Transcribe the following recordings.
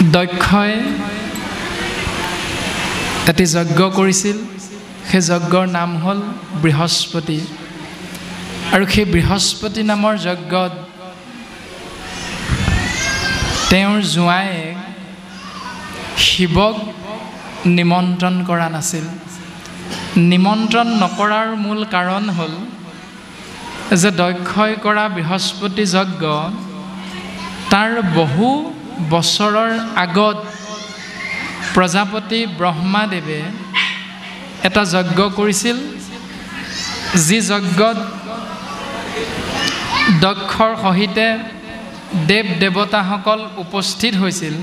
দক্ষই এটি যজ্ঞ কৰিছিল সেই যজ্ঞৰ নাম হ'ল বৃহস্পতি আৰু সেই বৃহস্পতি নামৰ যজ্ঞত তেওঁৰ জোঁৱায়ে শিৱক নিমন্ত্ৰণ কৰা নাছিল নিমন্ত্ৰণ নকৰাৰ মূল কাৰণ হ'ল যে দক্ষই কৰা বৃহস্পতি যজ্ঞ তাৰ বহু বছৰৰ আগত প্ৰজাপতি ব্ৰহ্মাদেৱে এটা যজ্ঞ কৰিছিল যি যজ্ঞত দক্ষৰ সহিতে দেৱ দেৱতাসকল উপস্থিত হৈছিল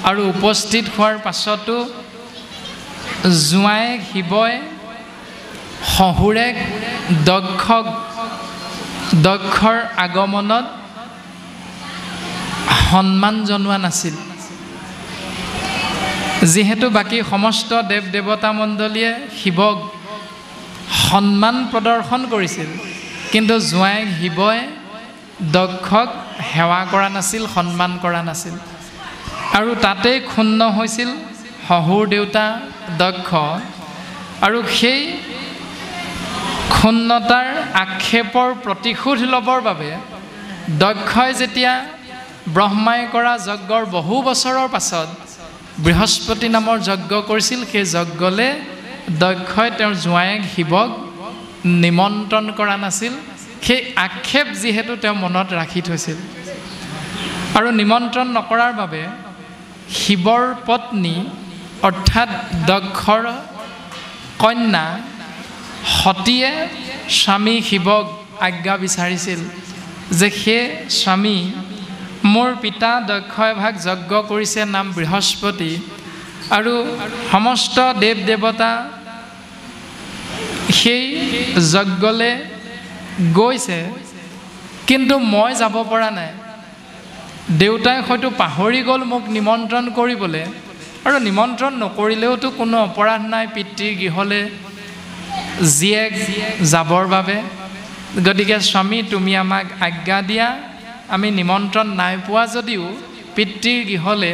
আৰু উপস্থিত হোৱাৰ পাছতো জোঁৱায়ে শিৱই শহুৰে দক্ষৰ আগমনত সন্মান জনোৱা নাছিল যিহেতু বাকী সমস্ত দেৱ দেৱতা মণ্ডলীয়ে শিৱক সন্মান প্ৰদৰ্শন কৰিছিল কিন্তু জোঁৱায়ে শিৱই দক্ষক সেৱা কৰা নাছিল সন্মান কৰা নাছিল আৰু তাতেই ক্ষুণ্ণ হৈছিল শহুৰ দেউতা দক্ষ আৰু সেই ক্ষুণ্ণতাৰ আক্ষেপৰ প্ৰতিশোধ ল'বৰ বাবে দক্ষই যেতিয়া ব্ৰহ্মাই কৰা যজ্ঞৰ বহু বছৰৰ পাছত বৃহস্পতি নামৰ যজ্ঞ কৰিছিল সেই যজ্ঞলে দক্ষই তেওঁৰ জোঁৱায়েক শিৱক নিমন্ত্ৰণ কৰা নাছিল সেই আক্ষেপ যিহেতু তেওঁ মনত ৰাখি থৈছিল আৰু নিমন্ত্ৰণ নকৰাৰ বাবে শিৱৰ পত্নী অৰ্থাৎ দক্ষৰ কন্যা সতীয়ে স্বামী শিৱক আজ্ঞা বিচাৰিছিল যে সেই স্বামী মোৰ পিতা দক্ষই এভাগ যজ্ঞ কৰিছে নাম বৃহস্পতি আৰু সমস্ত দেৱ দেৱতা সেই যজ্ঞলে গৈছে কিন্তু মই যাব পৰা নাই দেউতাই হয়তো পাহৰি গ'ল মোক নিমন্ত্ৰণ কৰিবলৈ আৰু নিমন্ত্ৰণ নকৰিলেওতো কোনো অপৰাধ নাই পিতৃৰ গৃহলৈ জীয়েক যাবৰ বাবে গতিকে স্বামী তুমি আমাক আজ্ঞা দিয়া আমি নিমন্ত্ৰণ নাই পোৱা যদিও পিতৃৰ গৃহলৈ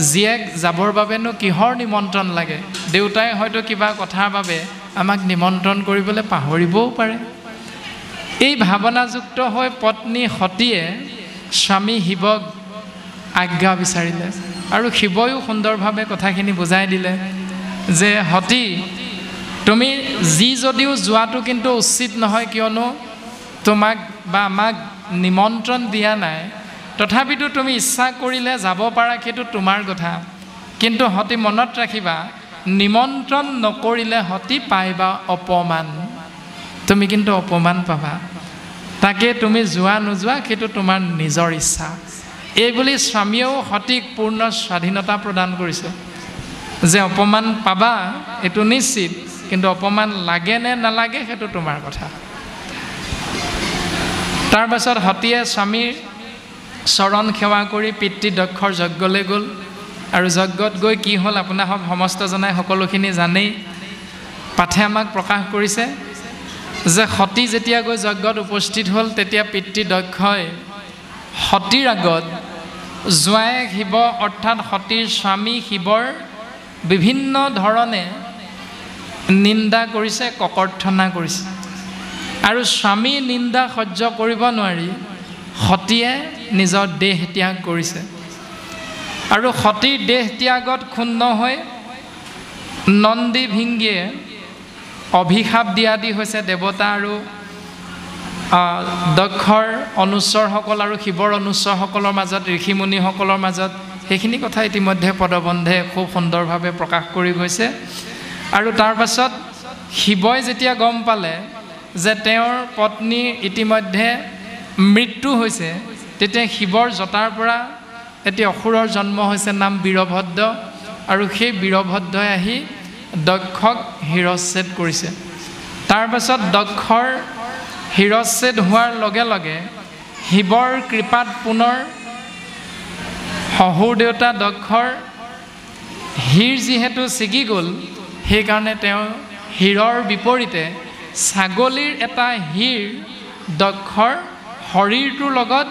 জীয়েক যাবৰ বাবেনো কিহৰ নিমন্ত্ৰণ লাগে দেউতাই হয়তো কিবা কথাৰ বাবে আমাক নিমন্ত্ৰণ কৰিবলৈ পাহৰিবও পাৰে এই ভাৱনাযুক্ত হৈ পত্নী সতীয়ে স্বামী শিৱক আজ্ঞা বিচাৰিলে আৰু শিৱয়ো সুন্দৰভাৱে কথাখিনি বুজাই দিলে যে সতী তুমি যদিও যোৱাটো কিন্তু উচিত নহয় কিয়নো তোমাক বা আমাক নিমন্ত্ৰণ দিয়া নাই তথাপিতো তুমি ইচ্ছা কৰিলে যাব পাৰা সেইটো তোমাৰ কথা কিন্তু সতী মনত ৰাখিবা নিমন্ত্ৰণ নকৰিলে সতী পাইবা অপমান তুমি কিন্তু অপমান পাবা তাকে তুমি যোৱা নোযোৱা সেইটো তোমাৰ নিজৰ ইচ্ছা এইবুলি স্বামীয়েও সতীক পূৰ্ণ স্বাধীনতা প্ৰদান কৰিছে যে অপমান পাবা এইটো নিশ্চিত কিন্তু অপমান লাগে নে নালাগে সেইটো তোমাৰ কথা তাৰ পাছত সতীয়ে স্বামীৰ চৰণ সেৱা কৰি পিতৃ দক্ষৰ যজ্ঞলৈ গ'ল আৰু যজ্ঞত গৈ কি হ'ল আপোনাক সমস্তজনাই সকলোখিনি জানেই পাঠে আমাক প্ৰকাশ কৰিছে যে সতী যেতিয়া গৈ যজ্ঞত উপস্থিত হ'ল তেতিয়া পিতৃ দক্ষই সতীৰ আগত জোঁৱায়েক শিৱ অৰ্থাৎ সতীৰ স্বামী শিৱৰ বিভিন্ন ধৰণে নিন্দা কৰিছে ককৰ্থনা কৰিছে আৰু স্বামী নিন্দা সহ্য কৰিব নোৱাৰি সতীয়ে নিজৰ দেহ ত্যাগ কৰিছে আৰু সতীৰ দেহ ত্যাগত ক্ষুণ্ণ হৈ নন্দী ভিংগীয়ে অভিশাপ দিয়া দি হৈছে দেৱতা আৰু দক্ষৰ অনুচৰসকল আৰু শিৱৰ অনুচৰসকলৰ মাজত ঋষিমুনিসকলৰ মাজত সেইখিনি কথা ইতিমধ্যে পদবন্ধে খুব সুন্দৰভাৱে প্ৰকাশ কৰি গৈছে আৰু তাৰ পাছত শিৱই যেতিয়া গম পালে যে তেওঁৰ পত্নীৰ ইতিমধ্যে মৃত্যু হৈছে তেতিয়া শিৱৰ জটাৰ পৰা এটি অসুৰৰ জন্ম হৈছে নাম বীৰভদ্ৰ আৰু সেই বীৰভদ্ৰই আহি দক্ষক শিৰচ্ছেদ কৰিছে তাৰ পাছত দক্ষৰ শিৰচ্ছেদ হোৱাৰ লগে লগে শিৱৰ কৃপাত পুনৰ শহুৰ দেউতা দক্ষৰ শিৰ যিহেতু ছিগি গ'ল সেইকাৰণে তেওঁ শিৰৰ বিপৰীতে ছাগলীৰ এটা শিৰ দক্ষৰ শৰীৰটোৰ লগত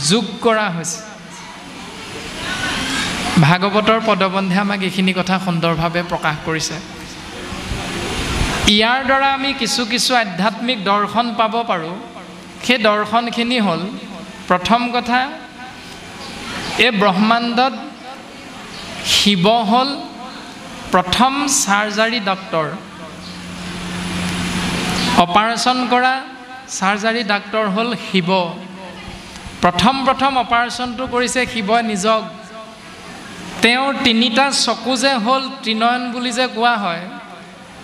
যোগ কৰা হৈছে ভাগৱতৰ পদবন্ধে আমাক এইখিনি কথা সুন্দৰভাৱে প্ৰকাশ কৰিছে। ইয়াৰ দ্বাৰা আমি কিছু কিছু আধ্যাত্মিক দৰ্শন পাব পাৰোঁ। সেই দৰ্শনখিনি হ'ল, প্ৰথম কথা, এই ব্ৰহ্মাণ্ডত শিৱ হ'ল প্ৰথম চাৰ্জাৰী ডক্তৰ। অপাৰেশ্যন কৰা চাৰ্জাৰী ডাক্তৰ হ'ল শিৱ। প্ৰথম অপাৰেশ্যনটো কৰিছে শিৱই নিজক। তেওঁৰ 3টা চকু যে হ'ল ত্ৰিনয়ন বুলি যে কোৱা হয়,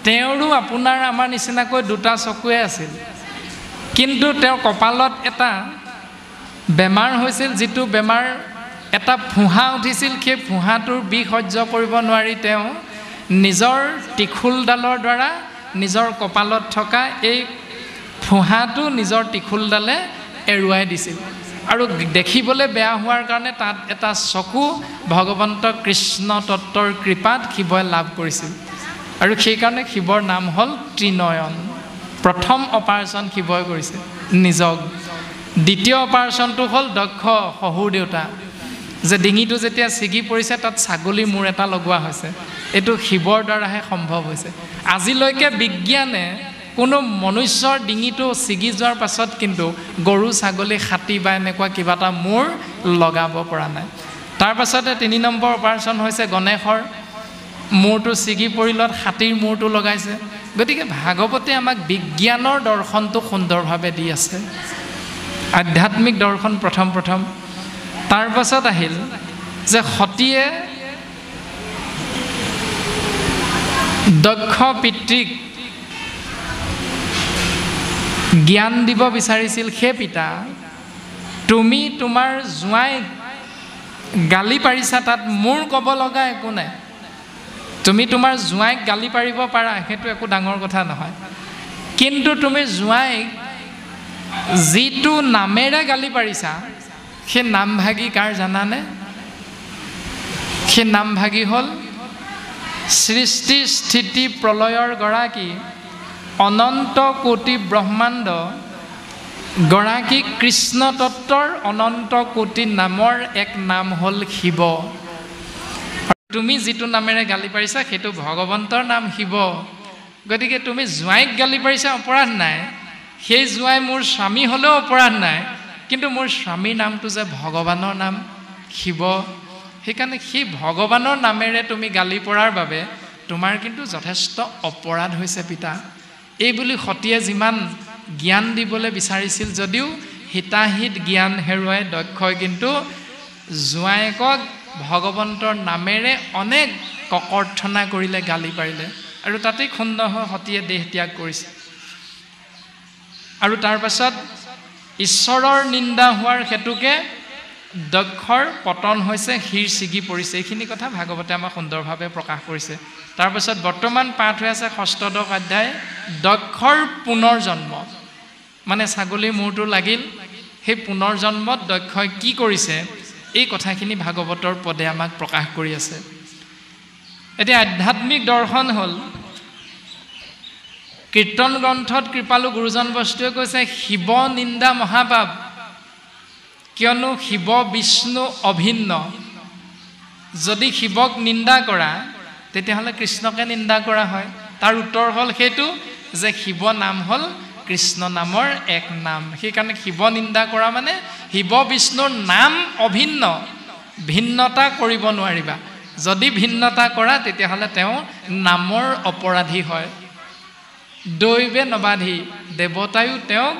তেওঁৰো আপোনাৰ আমাৰ নিচিনাকৈ 2টা চকুৱে আছিল, কিন্তু তেওঁৰ কপালত এটা বেমাৰ হৈছিল, যিটো বেমাৰ এটা ফোঁহা উঠিছিল। সেই ফোঁহাটোৰ বিষ সহ্য কৰিব নোৱাৰি তেওঁ নিজৰ ত্ৰিশূলডালৰ দ্বাৰা নিজৰ কপালত থকা এই ফোঁহাটো নিজৰ ত্ৰিশূলডালে এৰুৱাই দিছিল, আৰু দেখিবলৈ বেয়া হোৱাৰ কাৰণে তাত এটা চকু ভগৱন্ত কৃষ্ণ তত্ত্বৰ কৃপাত শিৱই লাভ কৰিছিল, আৰু সেইকাৰণে শিৱৰ নাম হ'ল ত্ৰিনয়ন। প্ৰথম অপাৰেশ্যন শিৱই কৰিছে নিজক। দ্বিতীয় অপাৰেশ্যনটো হ'ল দক্ষ শহুৰ দেউতা, যে ডিঙিটো যেতিয়া ছিগি পৰিছে তাত ছাগলী মূৰ এটা লগোৱা হৈছে। এইটো শিৱৰ দ্বাৰাহে সম্ভৱ হৈছে। আজিলৈকে বিজ্ঞানে কোনো মনুষ্যৰ ডিঙিটো ছিগি যোৱাৰ পাছত কিন্তু গৰু ছাগলী হাতী বা এনেকুৱা কিবা এটা মূৰ লগাব পৰা নাই। তাৰ পাছতে 3 নম্বৰ অপাৰেশ্যন হৈছে গণেশৰ। মূৰটো ছিগি পৰিলত হাতীৰ মূৰটো লগাইছে। গতিকে ভাগৱতে আমাক বিজ্ঞানৰ দৰ্শনটো সুন্দৰভাৱে দি আছে, আধ্যাত্মিক দৰ্শন প্ৰথম। তাৰ পাছত আহিল যে সতীয়ে দক্ষ পিতৃক জ্ঞান দিব বিচাৰিছিল, সেই পিতা তুমি তোমাৰ জোঁৱাইক গালি পাৰিছা, তাত মোৰ ক'ব লগা একো নাই। তুমি তোমাৰ জোঁৱাইক গালি পাৰিব পাৰা, সেইটো একো ডাঙৰ কথা নহয়, কিন্তু তুমি জোঁৱাইক যিটো নামেৰে গালি পাৰিছা, সেই নামভাগী কাৰ জানানে? সেই নামভাগী হ'ল সৃষ্টি স্থিতি প্ৰলয়ৰ গৰাকী, অনন্ত কোটি ব্ৰহ্মাণ্ড গৰাকী কৃষ্ণ তত্ত্বৰ অনন্ত কোটি নামৰ এক নাম হ'ল শিৱ। তুমি যিটো নামেৰে গালি পাৰিছা সেইটো ভগৱন্তৰ নাম শিৱ। গতিকে তুমি জোঁৱাইক গালি পাৰিছা, অপৰাধ নাই। সেই জোঁৱাই মোৰ স্বামী হ'লেও অপৰাধ নাই, কিন্তু মোৰ স্বামীৰ নামটো যে ভগৱানৰ নাম শিৱ, সেইকাৰণে সেই ভগৱানৰ নামেৰে তুমি গালি পৰাৰ বাবে তোমাৰ কিন্তু যথেষ্ট অপৰাধ হৈছে পিতা। এই বুলি সতীয়ে যিমান জ্ঞান দিবলৈ বিচাৰিছিল, যদিও হিতাহিত জ্ঞান হেৰুৱাই দক্ষই কিন্তু জোঁৱায়েকক ভগৱন্তৰ নামেৰে অনেক ককৰ্থনা কৰিলে, গালি পাৰিলে, আৰু তাতেই ক্ষুণ্ণ হৈ সতীয়ে দেহ ত্যাগ কৰিছে। আৰু তাৰ পাছত ঈশ্বৰৰ নিন্দা হোৱাৰ হেতুকে দক্ষৰ পতন হৈছে, শিৰ ছিগি পৰিছে। এইখিনি কথা ভাগৱতে আমাক সুন্দৰভাৱে প্ৰকাশ কৰিছে। তাৰপাছত বৰ্তমান পাঠ হৈ আছে 6ষ্ঠ অধ্যায়, দক্ষৰ পুনৰ জন্ম। মানে ছাগলীৰ মূৰটো লাগিল, সেই পুনৰ জন্মত দক্ষই কি কৰিছে, এই কথাখিনি ভাগৱতৰ পদে আমাক প্ৰকাশ কৰি আছে। এতিয়া আধ্যাত্মিক দৰ্শন হ'ল, কীৰ্তন গ্ৰন্থত কৃপালু গুৰুজন বস্তুৱে কৈছে শিৱ নিন্দা মহাপাপ, কিয়নো শিৱ বিষ্ণু অভিন্ন। যদি শিৱক নিন্দা কৰা তেতিয়াহ'লে কৃষ্ণকে নিন্দা কৰা হয়। তাৰ উত্তৰ হ'ল সেইটো যে শিৱ নাম হ'ল কৃষ্ণ নামৰ এক নাম। সেইকাৰণে শিৱ নিন্দা কৰা মানে শিৱ বিষ্ণুৰ নাম অভিন্ন, ভিন্নতা কৰিব নোৱাৰিবা। যদি ভিন্নতা কৰা তেতিয়াহ'লে তেওঁ নামৰ অপৰাধী হয়। দৈৱে নবাধি, দেৱতায়ো তেওঁক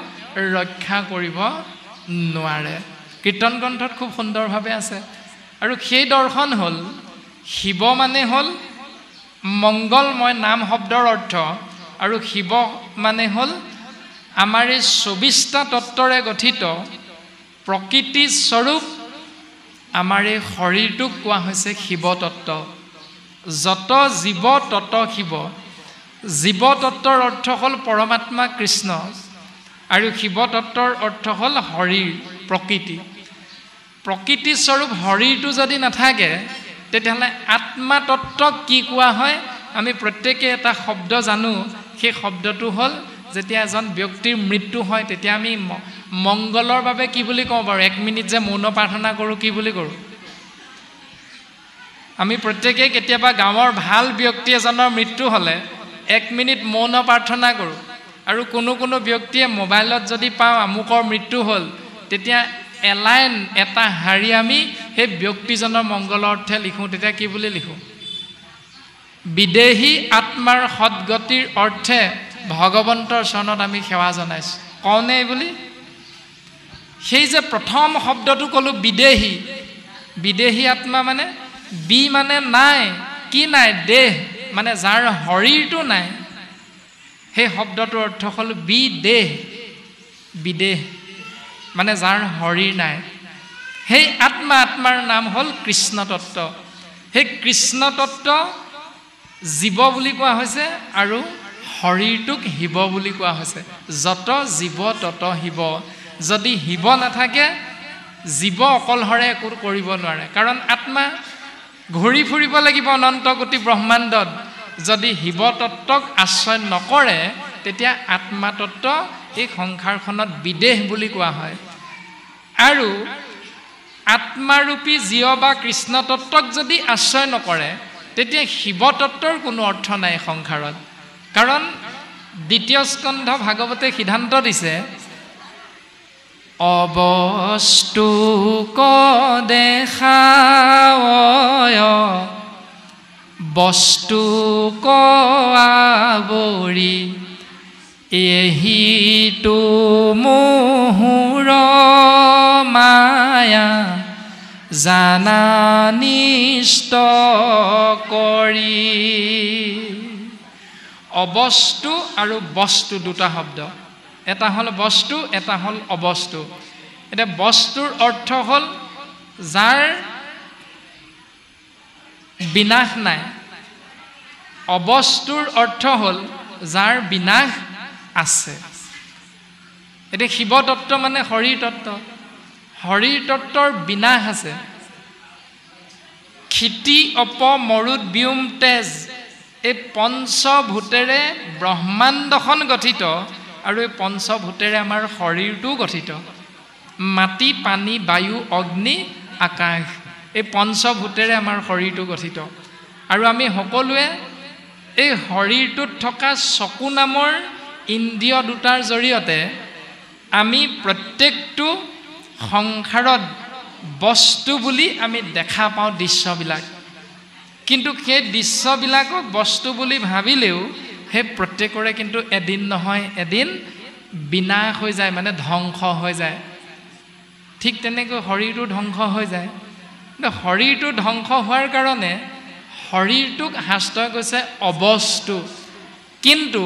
ৰক্ষা কৰিব নোৱাৰে। কীৰ্তন গ্ৰন্থত খুব সুন্দৰভাৱে আছে। আৰু সেই দৰ্শন হ'ল শিৱ মানে হ'ল মংগলময় নাম শব্দৰ অৰ্থ, আৰু শিৱ মানে হ'ল আমাৰ এই 24টা তত্ত্বৰে গঠিত প্ৰকৃতি স্বৰূপ আমাৰ এই শৰীৰটোক কোৱা হৈছে শিৱ তত্ত্ব। যত জীৱ তত শিৱ। জীৱ তত্ত্বৰ অৰ্থ হ'ল পৰমাত্মা কৃষ্ণ, আৰু শিৱ তত্ত্বৰ অৰ্থ হ'ল শৰীৰ, প্ৰকৃতি। প্ৰকৃতি স্বৰূপ শৰীৰটো যদি নাথাকে তেতিয়াহ'লে আত্মা তত্ত্বক কি কোৱা হয়? আমি প্ৰত্যেকে এটা শব্দ জানো, সেই শব্দটো হ'ল যেতিয়া এজন ব্যক্তিৰ মৃত্যু হয় তেতিয়া আমি মংগলৰ বাবে কি বুলি কওঁ বাৰু? 1 মিনিট যে মৌন প্ৰাৰ্থনা কৰোঁ, কি বুলি কৰোঁ? আমি প্ৰত্যেকেই কেতিয়াবা গাঁৱৰ ভাল ব্যক্তি এজনৰ মৃত্যু হ'লে 1 মিনিট মৌন প্ৰাৰ্থনা কৰোঁ আৰু কোনো ব্যক্তিয়ে মোবাইলত যদি পাওঁ আমুকৰ মৃত্যু হ'ল তেতিয়া এলাইন এটা হাৰি আমি সেই ব্যক্তিজনৰ মংগলৰ অৰ্থে লিখোঁ তেতিয়া কি বুলি লিখোঁ বিদেহী আত্মাৰ সদ্গতিৰ অৰ্থে ভগৱন্তৰ চৰণত আমি সেৱা জনাইছোঁ কওঁনে বুলি সেই যে প্ৰথম শব্দটো ক'লোঁ বিদেহী আত্মা মানে বি মানে নাই কি নাই দেহ মানে যাৰ শৰীৰটো নাই সেই শব্দটোৰ অৰ্থ হ'ল বিদেহ মানে যাৰ শৰীৰ নাই সেই আত্মাৰ নাম হ'ল কৃষ্ণ তত্ত্ব সেই কৃষ্ণ তত্ত্ব জীৱ বুলি কোৱা হৈছে আৰু শৰীৰটোক শিৱ বুলি কোৱা হৈছে যত জীৱ তত শিৱ যদি শিৱ নাথাকে জীৱ অকলহৰে একো কৰিব নোৱাৰে কাৰণ আত্মা ঘূৰি ফুৰিব লাগিব অনন্ত কোটি ব্ৰহ্মাণ্ডত যদি শিৱ তত্ত্বক আশ্ৰয় নকৰে তেতিয়া আত্মা তত্ত্ব এই সংসাৰখনত বিদেহ বুলি কোৱা হয় আৰু আত্মাৰূপী জীৱ বা কৃষ্ণ তত্ত্বক যদি আশ্ৰয় নকৰে তেতিয়া শিৱ তত্ত্বৰ কোনো অৰ্থ নাই সংসাৰত কাৰণ দ্বিতীয় স্কন্ধ ভাগৱতে সিদ্ধান্ত দিছে অবস্তু ক দেখায় বস্তু ক আৱৰি এহিটো মোহৰ মায়া জানা নিষ্ট কৰি অবস্তু আৰু বস্তু দুটা শব্দ এটা হ'ল বস্তু এটা হ'ল অবস্তু এতিয়া বস্তুৰ অৰ্থ হ'ল যাৰ বিনাশ নাই অবস্তুৰ অৰ্থ হ'ল যাৰ বিনাশ আছে এতিয়া শিৱ তত্ত্ব মানে শৰীৰ তত্ত্বৰ বিনাশ আছে ক্ষিতি অপ মৰুত ব্যোম তেজ এই পঞ্চভূতেৰে ব্ৰহ্মাণ্ডখন গঠিত আৰু এই পঞ্চভূতেৰে আমাৰ শৰীৰটো গঠিত মাটি পানী বায়ু অগ্নি আকাশ এই পঞ্চভূতেৰে আমাৰ শৰীৰটো গঠিত আৰু আমি সকলোৱে এই শৰীৰটোত থকা চকু নামৰ ইন্দ্ৰিয় দুটাৰ জৰিয়তে আমি প্ৰত্যেকটো সংসাৰত বস্তু বুলি আমি দেখা পাওঁ দৃশ্যবিলাক কিন্তু সেই দৃশ্যবিলাকক বস্তু বুলি ভাবিলেও সেই প্ৰত্যেকৰে কিন্তু এদিন নহয় এদিন বিনাশ হৈ যায় মানে ধ্বংস হৈ যায় ঠিক তেনেকৈ শৰীৰটো ধ্বংস হৈ যায় কিন্তু শৰীৰটো ধ্বংস হোৱাৰ কাৰণে শৰীৰটোক শাস্ত্ৰই কৈছে অবস্তু কিন্তু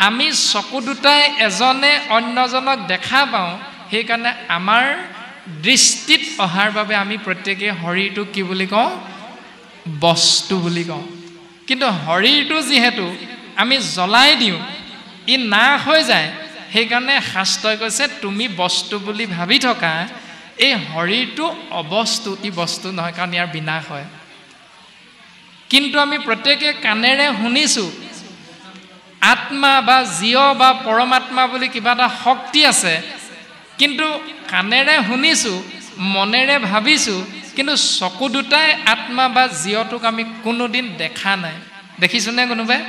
আমি চকু দুটাই এজনে অন্যজনক দেখা পাওঁ সেইকাৰণে আমাৰ দৃষ্টিত অহাৰ বাবে আমি প্ৰত্যেকে শৰীৰটোক কি বুলি কওঁ বস্তু বুলি কওঁ কিন্তু শৰীৰটো যিহেতু আমি জ্বলাই দিওঁ ই নাশ হৈ যায় সেইকাৰণে শাস্ত্ৰই কৈছে তুমি বস্তু বুলি ভাবি থকা এই শৰীৰটো অবস্তু ই বস্তু নহয় কাৰণ ইয়াৰ বিনাশ হয় কিন্তু আমি প্ৰত্যেকে কাণেৰে শুনিছোঁ আত্মা বা জীৱ বা পৰমাত্মা বুলি কিবা এটা শক্তি আছে কিন্তু কাণেৰে শুনিছোঁ মনেৰে ভাবিছোঁ কিন্তু চকু দুটাই আত্মা বা জীৱটোক আমি কোনোদিন দেখা নাই দেখিছোঁনে কোনোবাই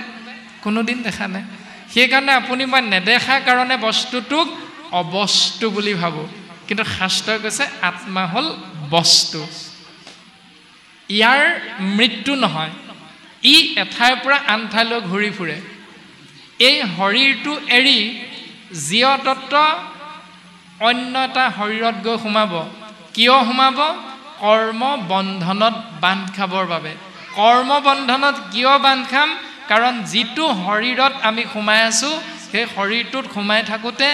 কোনোদিন দেখা নাই সেইকাৰণে আপুনি মই নেদেখা কাৰণে বস্তুটোক অবস্তু বুলি ভাবোঁ কিন্তু শাস্ত্ৰই কৈছে আত্মা হ'ল বস্তু ইয়াৰ মৃত্যু নহয় ই এঠাইৰ পৰা আন ঠাইলৈ ঘূৰি ফুৰে এই শৰীৰটো এৰি জীৱ তত্ত্ব অন্য এটা শৰীৰত গৈ সোমাব কিয় সোমাব কৰ্ম বন্ধনত বান্ধ খাবৰ বাবে কৰ্ম বন্ধনত কিয় বান্ধ খাম কাৰণ যিটো শৰীৰত আমি সোমাই আছোঁ সেই শৰীৰটোত সোমাই থাকোঁতে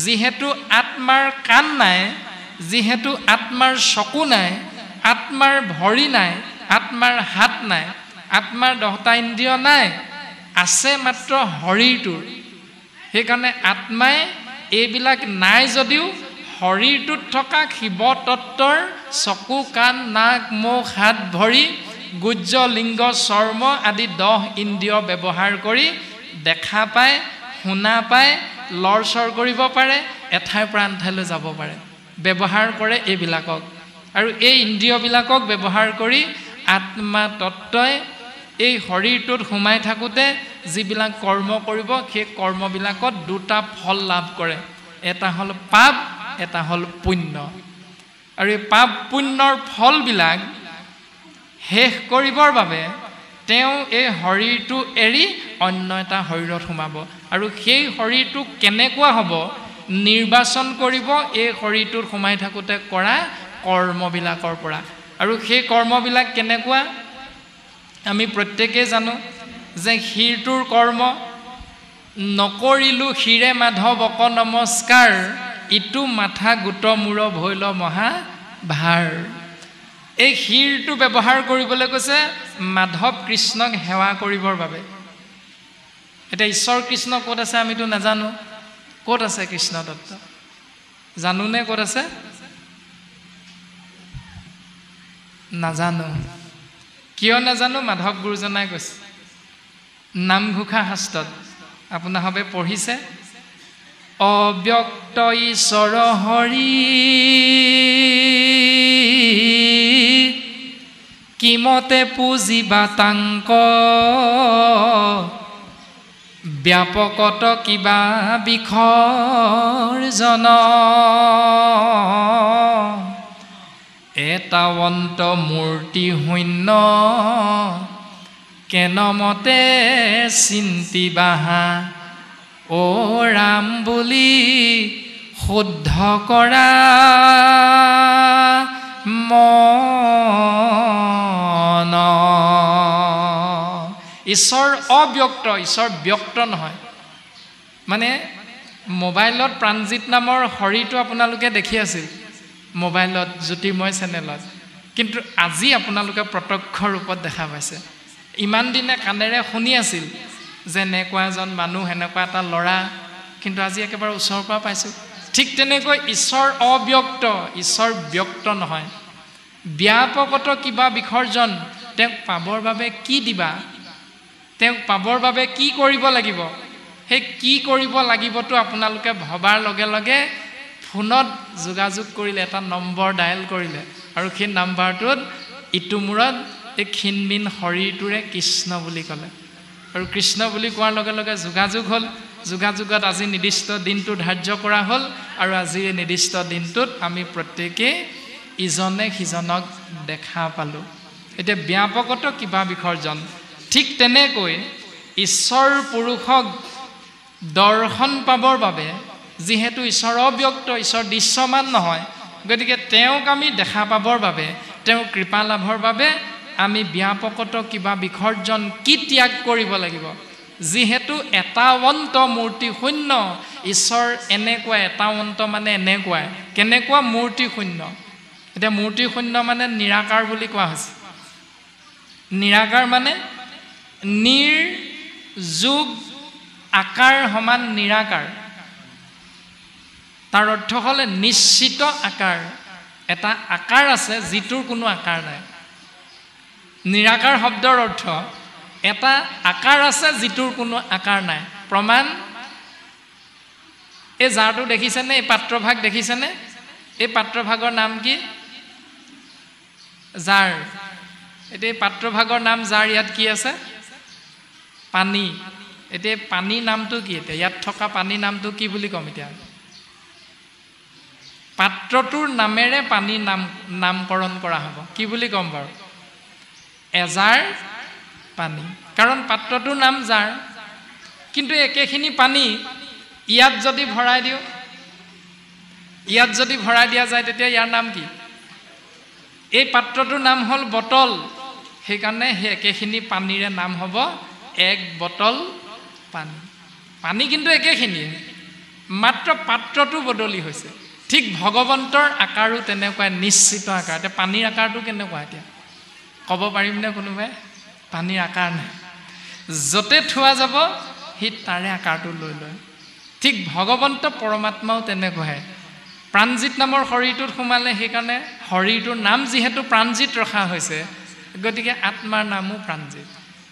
যিহেতু আত্মাৰ কাণ নাই যিহেতু আত্মাৰ চকু নাই আত্মাৰ ভৰি নাই আত্মাৰ হাত নাই আত্মাৰ 10টা ইন্দ্ৰিয় নাই আছে মাত্ৰ শৰীৰটোৰ সেইকাৰণে আত্মাই এইবিলাক নাই যদিও শৰীৰটোত থকা শিৱ তত্ত্বৰ চকু কাণ নাক মুখ হাত ভৰি গুজ্জ লিংগ চৰ্ম আদি 10 ইন্দ্ৰিয় ব্যৱহাৰ কৰি দেখা পায় শুনা পায় লৰচৰ কৰিব পাৰে এঠাইৰ পৰা আন ঠাইলৈ যাব পাৰে ব্যৱহাৰ কৰে এইবিলাকক আৰু এই ইন্দ্ৰিয়বিলাকক ব্যৱহাৰ কৰি আত্মা তত্ত্বই এই শৰীৰটোত সোমাই থাকোঁতে যিবিলাক কৰ্ম কৰিব সেই কৰ্মবিলাকত দুটা ফল লাভ কৰে এটা হ'ল পাপ এটা হ'ল পুণ্য আৰু এই পাপ পুণ্যৰ ফলবিলাক শেষ কৰিবৰ বাবে তেওঁ এই শৰীৰটো এৰি অন্য এটা শৰীৰত সোমাব আৰু সেই শৰীৰটো কেনেকুৱা হ'ব নিৰ্বাচন কৰিব এই শৰীৰটোত সোমাই থাকোঁতে কৰা কৰ্মবিলাকৰ পৰা আৰু সেই কৰ্মবিলাক কেনেকুৱা আমি প্ৰত্যেকেই জানো যে শিৰটোৰ কৰ্ম নকৰিলোঁ শিৰে মাধৱ অক নমস্কাৰ ইটো মাথা গোট মূৰ ভৈল মহা ভাৰ এই শিৰটো ব্যৱহাৰ কৰিবলৈ কৈছে মাধৱ কৃষ্ণক সেৱা কৰিবৰ বাবে এতিয়া ঈশ্বৰ কৃষ্ণ ক'ত আছে আমিতো নাজানো ক'ত আছে কৃষ্ণ তত্ত্ব জানোনে ক'ত আছে নাজানো কিয় নাজানো মাধৱ গুৰুজনাই কৈছে নামঘোষা শাস্ত্ৰত আপোনালোকে পঢ়িছে অব্যক্ত ঈশ্বৰ হৰি কিমতে পুজিবা তাংক ব্যাপকত কিবা বিসৰ্জন এটা অন্ত মূৰ্তি শূন্য কেনমতে চিন্তিবাহা অ ৰাম বুলি শুদ্ধ কৰা মন ঈশ্বৰ অব্যক্ত ঈশ্বৰ ব্যক্ত নহয় মানে মোবাইলত প্ৰাণজিত নামৰ শৰীৰটো আপোনালোকে দেখি আছিল মোবাইলত জ্যোতিৰ্ময় চেনেলত কিন্তু আজি আপোনালোকে প্ৰত্যক্ষ ৰূপত দেখা পাইছে ইমান দিনে কাণেৰে শুনি আছিল যে এনেকুৱা এজন মানুহ এনেকুৱা এটা ল'ৰা কিন্তু আজি একেবাৰে ওচৰৰ পৰা পাইছোঁ ঠিক তেনেকৈ ঈশ্বৰ অব্যক্ত ঈশ্বৰ ব্যক্ত নহয় ব্যাপকত কিবা বিসৰ্জন তেওঁক পাবৰ বাবে কি দিবা তেওঁক পাবৰ বাবে কি কৰিব লাগিব সেই কি কৰিব লাগিবতো আপোনালোকে ভবাৰ লগে লগে ফোনত যোগাযোগ কৰিলে এটা নম্বৰ ডায়েল কৰিলে আৰু সেই নাম্বাৰটোত ইটো মূৰত এই ক্ষীণমিন শৰীৰটোৰে কৃষ্ণ বুলি ক'লে আৰু কৃষ্ণ বুলি কোৱাৰ লগে লগে যোগাযোগ হ'ল যোগাযোগত আজি নিৰ্দিষ্ট দিনটো ধাৰ্য কৰা হ'ল আৰু আজি এই নিৰ্দিষ্ট দিনটোত আমি প্ৰত্যেকেই ইজনে সিজনক দেখা পালোঁ এতিয়া ব্যাপকত কিবা বিসৰ্জন ঠিক তেনেকৈ ঈশ্বৰ পুৰুষক দৰ্শন পাবৰ বাবে যিহেতু ঈশ্বৰ অব্যক্ত ঈশ্বৰ দৃশ্যমান নহয় গতিকে তেওঁক আমি দেখা পাবৰ বাবে তেওঁৰ কৃপা লাভৰ বাবে আমি ব্যাপকত কিবা বিসৰ্জন কি ত্যাগ কৰিব লাগিব যিহেতু এটা অন্ত মূৰ্তি শূন্য ঈশ্বৰ এনেকুৱা এটা অন্ত মানে এনেকুৱাই কেনেকুৱা মূৰ্তি শূন্য এতিয়া মূৰ্তি শূন্য মানে নিৰাকাৰ বুলি কোৱা হৈছে নিৰাকাৰ মানে নিৰ্যোগ আকাৰ সমান নিৰাকাৰ তাৰ অৰ্থ হ'ল নিশ্চিত আকাৰ এটা আকাৰ আছে যিটোৰ কোনো আকাৰ নাই নিৰাকাৰ শব্দৰ অৰ্থ এটা আকাৰ আছে যিটোৰ কোনো আকাৰ নাই প্ৰমাণ এই জাৰটো দেখিছেনে এই পাত্ৰভাগ দেখিছেনে এই পাত্ৰভাগৰ নাম কি জাৰ এতিয়া এই পাত্ৰভাগৰ নাম জাৰ ইয়াত কি আছে পানী এতিয়া পানী নামটো কি এতিয়া ইয়াত থকা পানী নামটো কি বুলি ক'ম এতিয়া পাত্ৰটোৰ নামেৰে পানী নামকৰণ কৰা হ'ব কি বুলি ক'ম বাৰু এজাৰ পানী কাৰণ পাত্ৰটোৰ নাম জাৰ কিন্তু একেখিনি পানী ইয়াত যদি ভৰাই দিওঁ ইয়াত যদি ভৰাই দিয়া যায় তেতিয়া ইয়াৰ নাম কি এই পাত্ৰটোৰ নাম হ'ল বটল সেইকাৰণে সেই একেখিনি পানীৰে নাম হ'ব এক বটল পানী পানী কিন্তু একেখিনিয়ে মাত্ৰ পাত্ৰটো বদলি হৈছে ঠিক ভগৱন্তৰ আকাৰো তেনেকুৱা নিশ্চিত আকাৰ এতিয়া পানীৰ আকাৰটো কেনেকুৱা এতিয়া ক'ব পাৰিমনে কোনোবাই পানীৰ আকাৰ নাই য'তে থোৱা যাব সি তাৰে আকাৰটো লৈ লয় ঠিক ভগৱন্ত পৰমাত্মাও তেনেকুৱাই প্ৰাণজিত নামৰ শৰীৰটোত সোমালে সেইকাৰণে শৰীৰটোৰ নাম যিহেতু প্ৰাণজিত ৰখা হৈছে গতিকে আত্মাৰ নামো প্ৰাণজিত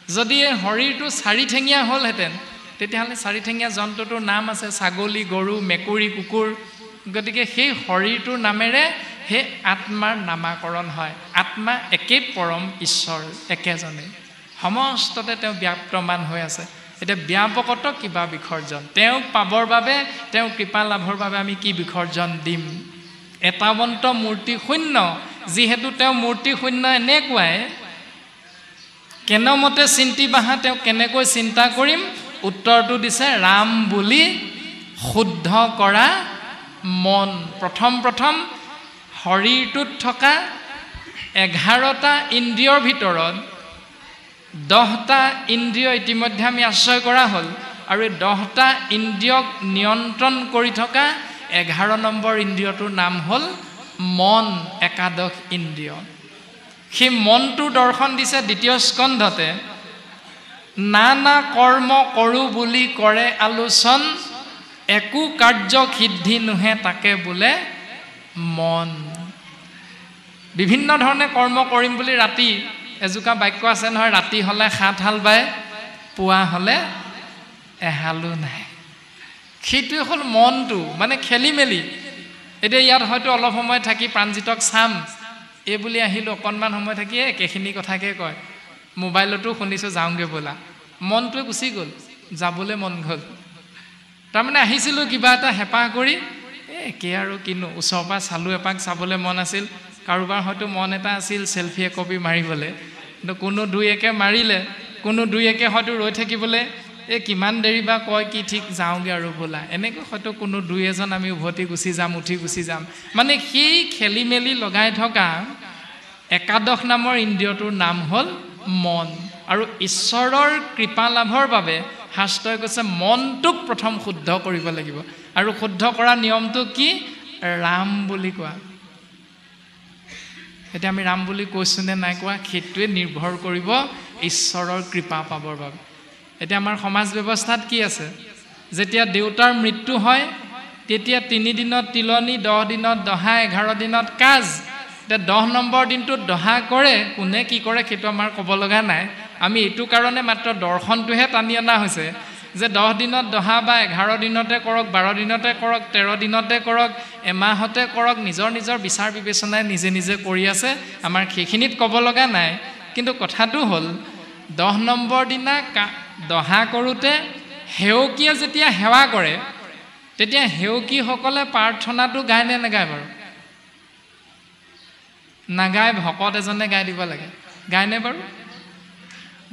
যদি এই শৰীৰটো চাৰিঠেঙীয়া হ'লহেঁতেন তেতিয়াহ'লে চাৰিঠেঙীয়া জন্তুটোৰ নাম আছে ছাগলী গৰু মেকুৰী কুকুৰ গতিকে সেই শৰীৰটোৰ নামেৰে সেই আত্মাৰ নামাকৰণ হয় আত্মা একে পৰম ঈশ্বৰ একেজনে সমস্ততে তেওঁ ব্যাপ্তমান হৈ আছে এটা ব্যাপকত কিবা বিসৰ্জন তেওঁক পাবৰ বাবে তেওঁ কৃপা লাভৰ বাবে আমি কি বিসৰ্জন দিম এটাবন্ত মূৰ্তি শূন্য যিহেতু তেওঁ মূৰ্তি শূন্য এনেকুৱাই কেনমতে চিন্তি বাহা তেওঁ কেনেকৈ চিন্তা কৰিম উত্তৰটো দিছে ৰাম বুলি শুদ্ধ কৰা মন প্ৰথম শৰীৰটোত থকা 11টা ইন্দ্ৰিয়ৰ ভিতৰত 10টা ইন্দ্ৰিয় ইতিমধ্যে আমি আশ্ৰয় কৰা হ'ল আৰু এই 10টা ইন্দ্ৰিয়ক নিয়ন্ত্ৰণ কৰি থকা 11 নম্বৰ ইন্দ্ৰিয়টোৰ নাম হ'ল মন একাদশ ইন্দ্ৰিয় সেই মনটো দৰ্শন দিছে দ্বিতীয় স্কন্ধতে নানা কৰ্ম কৰোঁ বুলি কৰে আলোচন একো কাৰ্য সিদ্ধি নোহে তাকে বোলে মন বিভিন্ন ধৰণে কৰ্ম কৰিম বুলি ৰাতি এজোকা বাক্য আছে নহয় ৰাতি হ'লে 7 হাল বায় পুৱা হ'লে এহালো নাই সেইটো হ'ল মনটো মানে খেলি মেলি এতিয়া ইয়াত হয়তো অলপ সময় থাকি প্ৰাণজিতক চাম এই বুলি আহিলোঁ অকণমান সময় থাকি একেখিনি কথাকে কয় মোবাইলতো শুনিছোঁ যাওঁগৈ ব'লা মনটোৱে গুচি গ'ল যাবলৈ মন গ'ল তাৰমানে আহিছিলোঁ কিবা এটা হেঁপাহ কৰি একে আৰু কিনো ওচৰৰ পৰা চালোঁ এপাক চাবলৈ মন আছিল কাৰোবাৰ হয়তো মন এটা আছিল চেলফি একপি মাৰিবলৈ কিন্তু কোনো দুই একে মাৰিলে কোনো দুই একে হয়তো ৰৈ থাকিবলৈ কিমান দেৰি বা কয় কি ঠিক যাওঁগৈ আৰু ব'লা এনেকৈ হয়তো কোনো দুই এজন আমি উভতি গুচি যাম উঠি গুচি যাম মানে সেই খেলি মেলি লগাই থকা একাদশ নামৰ ইন্দ্ৰিয়টোৰ নাম হ'ল মন আৰু ঈশ্বৰৰ কৃপা লাভৰ বাবে শাস্ত্ৰই কৈছে মনটোক প্ৰথম শুদ্ধ কৰিব লাগিব আৰু শুদ্ধ কৰা নিয়মটো কি ৰাম বুলি কোৱা এতিয়া আমি ৰাম বুলি কৈছোঁ নে নাই কোৱা সেইটোৱে নিৰ্ভৰ কৰিব ঈশ্বৰৰ কৃপা পাবৰ বাবে এতিয়া আমাৰ সমাজ ব্যৱস্থাত কি আছে যেতিয়া দেউতাৰ মৃত্যু হয় তেতিয়া 3 দিনত তিলনি 10 দিনত দহা 11 দিনত কাজ এতিয়া 10 নম্বৰ দিনটোত দহা কৰে কোনে কি কৰে সেইটো আমাৰ ক'ব লগা নাই আমি এইটো কাৰণে মাত্ৰ দৰ্শনটোহে টানি অনা হৈছে যে 10 দিনত দহা বা 11 দিনতে কৰক 12 দিনতে কৰক 13 দিনতে কৰক এমাহতে কৰক নিজৰ নিজৰ বিচাৰ বিবেচনাই নিজে নিজে কৰি আছে আমাৰ সেইখিনিত ক'ব লগা নাই কিন্তু কথাটো হ'ল 10 নম্বৰ দিনা দহা কৰোঁতে সেৱকীয়ে যেতিয়া সেৱা কৰে তেতিয়া সেৱকীসকলে প্ৰাৰ্থনাটো গায় নে নাগায় বাৰু নাগায় ভকত এজনে গাই দিব লাগে গায়নে বাৰু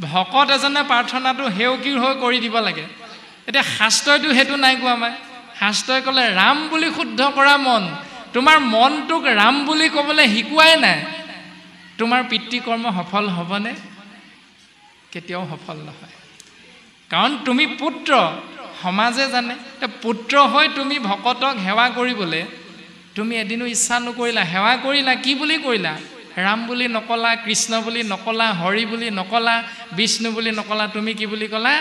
ভকত এজনে প্ৰাৰ্থনাটো সেৱকীৰ হৈ কৰি দিব লাগে এতিয়া শাস্ত্ৰইতো সেইটো নাই কোৱা আমাৰ শাস্ত্ৰই ক'লে ৰাম বুলি শুদ্ধ কৰা মন তোমাৰ মনটোক ৰাম বুলি ক'বলৈ শিকোৱাই নাই তোমাৰ পিতৃকৰ্ম সফল হ'বনে কেতিয়াও সফল নহয় কাৰণ তুমি পুত্ৰ সমাজে জানে পুত্ৰ হৈ তুমি ভকতক সেৱা কৰিবলৈ তুমি এদিনো ইচ্ছা নকৰিলা সেৱা কৰিলা কি বুলি কৰিলা ৰাম বুলি নকলা কৃষ্ণ বুলি নকলা হৰি বুলি নকলা বিষ্ণু বুলি নকলা তুমি কি বুলি ক'লা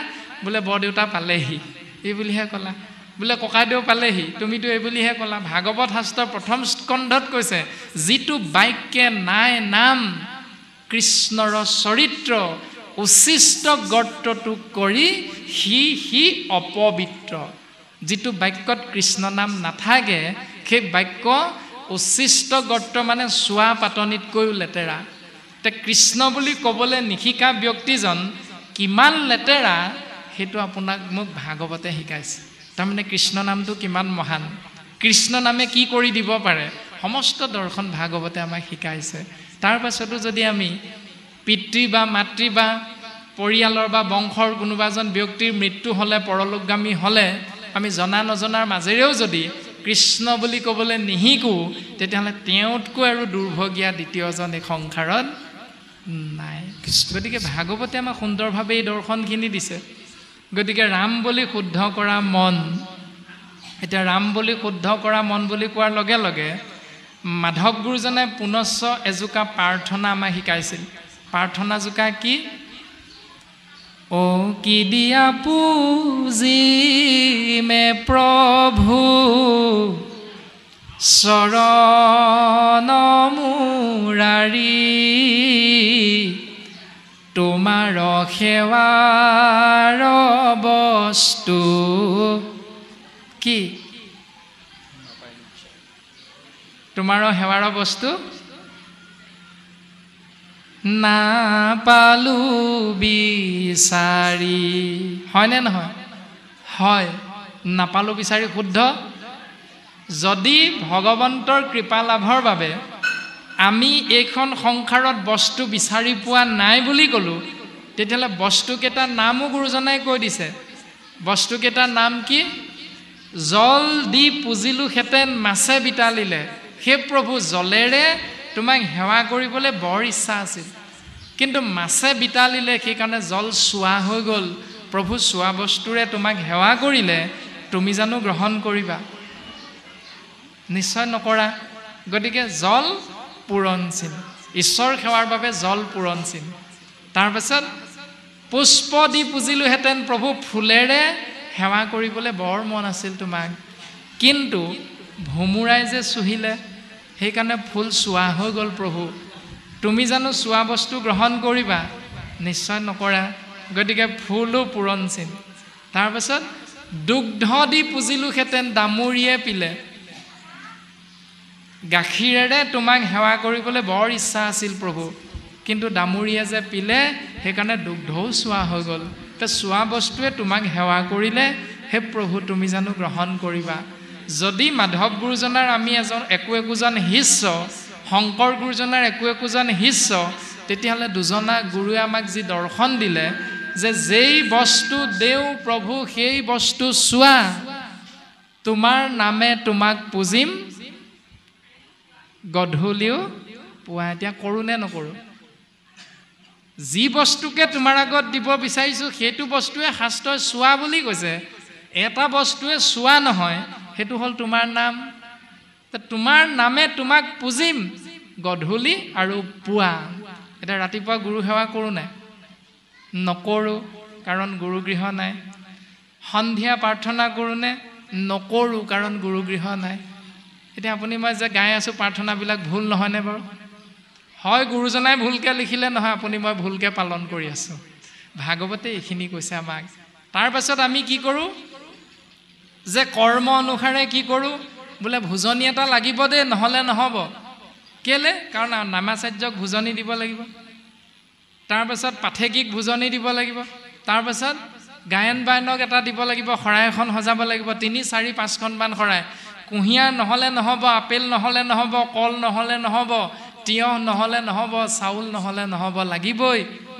বোলে বৰদেউতা পালেহি এই বুলিহে ক'লা বোলে ককাইদেউ পালেহি তুমিতো এই বুলিহে ক'লা ভাগৱত শাস্ত্ৰৰ প্ৰথম স্কন্ধত কৈছে যিটো বাক্যে নাই নাম কৃষ্ণৰ চৰিত্ৰ উচিষ্ট গৰ্তটো কৰি সি অপবিত্ৰ যিটো বাক্যত কৃষ্ণ নাম নাথাকে সেই বাক্য উচিষ্ট গৰ্ত মানে চোৱা পাতনিতকৈও লেতেৰা তে কৃষ্ণ বুলি ক'বলৈ নিশিকা ব্যক্তিজন কিমান লেতেৰা সেইটো আপোনাক মোক ভাগৱতে শিকাইছে তাৰমানে কৃষ্ণ নামটো কিমান মহান কৃষ্ণ নামে কি কৰি দিব পাৰে সমস্ত দৰ্শন ভাগৱতে আমাক শিকাইছে তাৰ পাছতো যদি আমি পিতৃ বা মাতৃ বা পৰিয়ালৰ বা বংশৰ কোনোবা এজন ব্যক্তিৰ মৃত্যু হ'লে পৰলোকগামী হ'লে আমি জনা নজনাৰ মাজেৰেও যদি কৃষ্ণ বুলি ক'বলৈ নিশিকো তেতিয়াহ'লে তেওঁতকৈ আৰু দুৰ্ভগীয়া দ্বিতীয়জন এই সংসাৰত নাই গতিকে ভাগৱতে আমাক সুন্দৰভাৱে এই দৰ্শনখিনি দিছে গতিকে ৰাম বুলি শুদ্ধ কৰা মন এতিয়া ৰাম বুলি শুদ্ধ কৰা মন বুলি কোৱাৰ লগে লগে মাধৱ গুৰুজনে পুনশ্চ এজোকা প্ৰাৰ্থনা আমাক শিকাইছিল প্ৰাৰ্থনা জোকা কি ও কি দিয়া পুজি মে প্ৰভু চৰণ মুৰাৰী তোমাৰ সেৱাৰ বস্তু কি তোমাৰ সেৱাৰ বস্তু নাপালো বিচাৰি। হয়নে নহয়? হয়, নাপালো বিচাৰি শুদ্ধ। যদি ভগৱন্তৰ কৃপা লাভৰ বাবে আমি এইখন সংসাৰত বস্তু বিচাৰি পোৱা নাই বুলি ক'লোঁ, তেতিয়াহ'লে বস্তুকেইটাৰ নামো গুৰুজনাই কৈ দিছে। বস্তুকেইটাৰ নাম কি? জল দি পুজিলোহেঁতেন মাছে বিতালিলে। সেই প্ৰভু, জলেৰে তোমাক সেৱা কৰিবলৈ বৰ ইচ্ছা আছিল, কিন্তু মাছে বিতালিলে, সেইকাৰণে জল চোৱা হৈ গ'ল। প্ৰভু, চোৱা বস্তুৰে তোমাক সেৱা কৰিলে তুমি জানো গ্ৰহণ কৰিবা? নিশ্চয় নকৰা। গতিকে জল পূৰণচিন, ঈশ্বৰ সেৱাৰ বাবে জল পূৰণচিন। তাৰপাছত পুষ্প দি পুজিলোহেঁতেন প্ৰভু, ফুলেৰে সেৱা কৰিবলৈ বৰ মন আছিল তোমাক, কিন্তু ভোমোৰাই যে চুহিলে, সেইকাৰণে ফুল চোৱা হৈ গ'ল। প্ৰভু, তুমি জানো চোৱা বস্তু গ্ৰহণ কৰিবা? নিশ্চয় নকৰা। গতিকে ফুলো পূৰণচিন। তাৰপাছত দুগ্ধ দি পুজিলোহেঁতেন দামুৰিয়ে পিলে। গাখীৰেৰে তোমাক সেৱা কৰিবলৈ বৰ ইচ্ছা আছিল প্ৰভু, কিন্তু দামুৰিয়ে যে পিলে, সেইকাৰণে দুগ্ধও চোৱা হৈ গ'ল। চোৱা বস্তুৱে তোমাক সেৱা কৰিলে হে প্ৰভু, তুমি জানো গ্ৰহণ কৰিবা? যদি মাধৱ গুৰুজনাৰ আমি একো একোজন শিষ্য, শংকৰ গুৰুজনাৰ একো একোজন শিষ্য, তেতিয়াহ'লে দুজনা গুৰুৱে আমাক যি দৰ্শন দিলে যে যেই বস্তু দেও প্ৰভু সেই বস্তু চোৱা, তোমাৰ নামে তোমাক পুজিম, গধূলিও পুৱা। এতিয়া কৰোঁ নে নকৰোঁ? যি বস্তুকে তোমাৰ আগত দিব বিচাৰিছোঁ সেইটো বস্তুৱে শাস্ত্ৰই চোৱা বুলি কৈছে। এটা বস্তুৱে চোৱা নহয়, সেইটো হ'ল তোমাৰ নাম। তোমাৰ নামে তোমাক পুজিম গধূলি আৰু পুৱা। এতিয়া ৰাতিপুৱা গুৰু সেৱা কৰোঁ নাই? নকৰোঁ, কাৰণ গুৰুগৃহ নাই। সন্ধিয়া প্ৰাৰ্থনা কৰোঁনে? নকৰোঁ, কাৰণ গুৰুগৃহ নাই। এতিয়া আপুনি মই যে গাই আছোঁ প্ৰাৰ্থনাবিলাক ভুল নহয়নে বাৰু? হয়, গুৰুজনাই ভুলকৈ লিখিলে নহয়, আপুনি মই ভুলকৈ পালন কৰি আছোঁ। ভাগৱতে এইখিনি কৈছে আমাক। তাৰপাছত আমি কি কৰোঁ যে কৰ্ম অনুসাৰে কি কৰোঁ, বোলে ভোজনী এটা লাগিব দেই, নহ'লে নহ'ব। কেলে? কাৰণ নামাচাৰ্যক ভোজনী দিব লাগিব, তাৰপাছত পাঠেকিক ভোজনী দিব লাগিব, তাৰপাছত গায়ন বায়নক এটা দিব লাগিব, শৰাই এখন সজাব লাগিব, 3, 4, 5খনমান শৰাই। কুঁহিয়াৰ নহ'লে নহ'ব, আপেল নহ'লে নহ'ব, কল নহ'লে নহ'ব, তিয়হ নহ'লে নহ'ব, চাউল নহ'লে নহ'ব, লাগিবই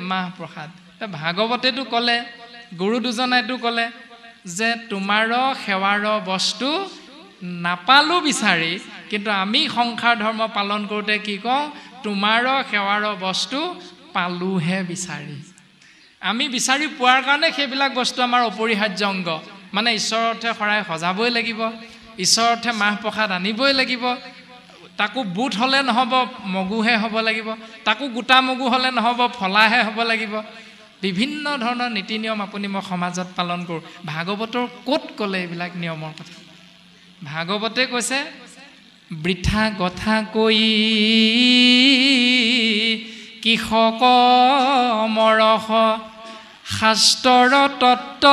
মাহ প্ৰসাদ। ভাগৱতেতো ক'লে, গুৰু দুজনাইতো ক'লে যে তোমাৰ সেৱাৰ বস্তু নাপালোঁ বিচাৰি, কিন্তু আমি সংসাৰ ধৰ্ম পালন কৰোঁতে কি কওঁ, তোমাৰ সেৱাৰ বস্তু পালোঁহে বিচাৰি। আমি বিচাৰি পোৱাৰ কাৰণে সেইবিলাক বস্তু আমাৰ অপৰিহাৰ্য অংগ। মানে ঈশ্বৰৰ অৰ্থে শৰাই সজাবই লাগিব, ঈশ্বৰৰ অৰ্থে মাহ প্ৰসাদ আনিবই লাগিব। তাকো বুট হ'লে নহ'ব, মগুহে হ'ব লাগিব। তাকো গোটা মগু হ'লে নহ'ব, ফলাহে হ'ব লাগিব। বিভিন্ন ধৰণৰ নীতি নিয়ম আপুনি মই সমাজত পালন কৰোঁ। ভাগৱতৰ ক'ত ক'লে এইবিলাক নিয়মৰ কথা? ভাগৱতে কৈছে, বৃথা কথা কৈ কৃষক মৰস, শাস্ত্ৰৰ তত্ত্ব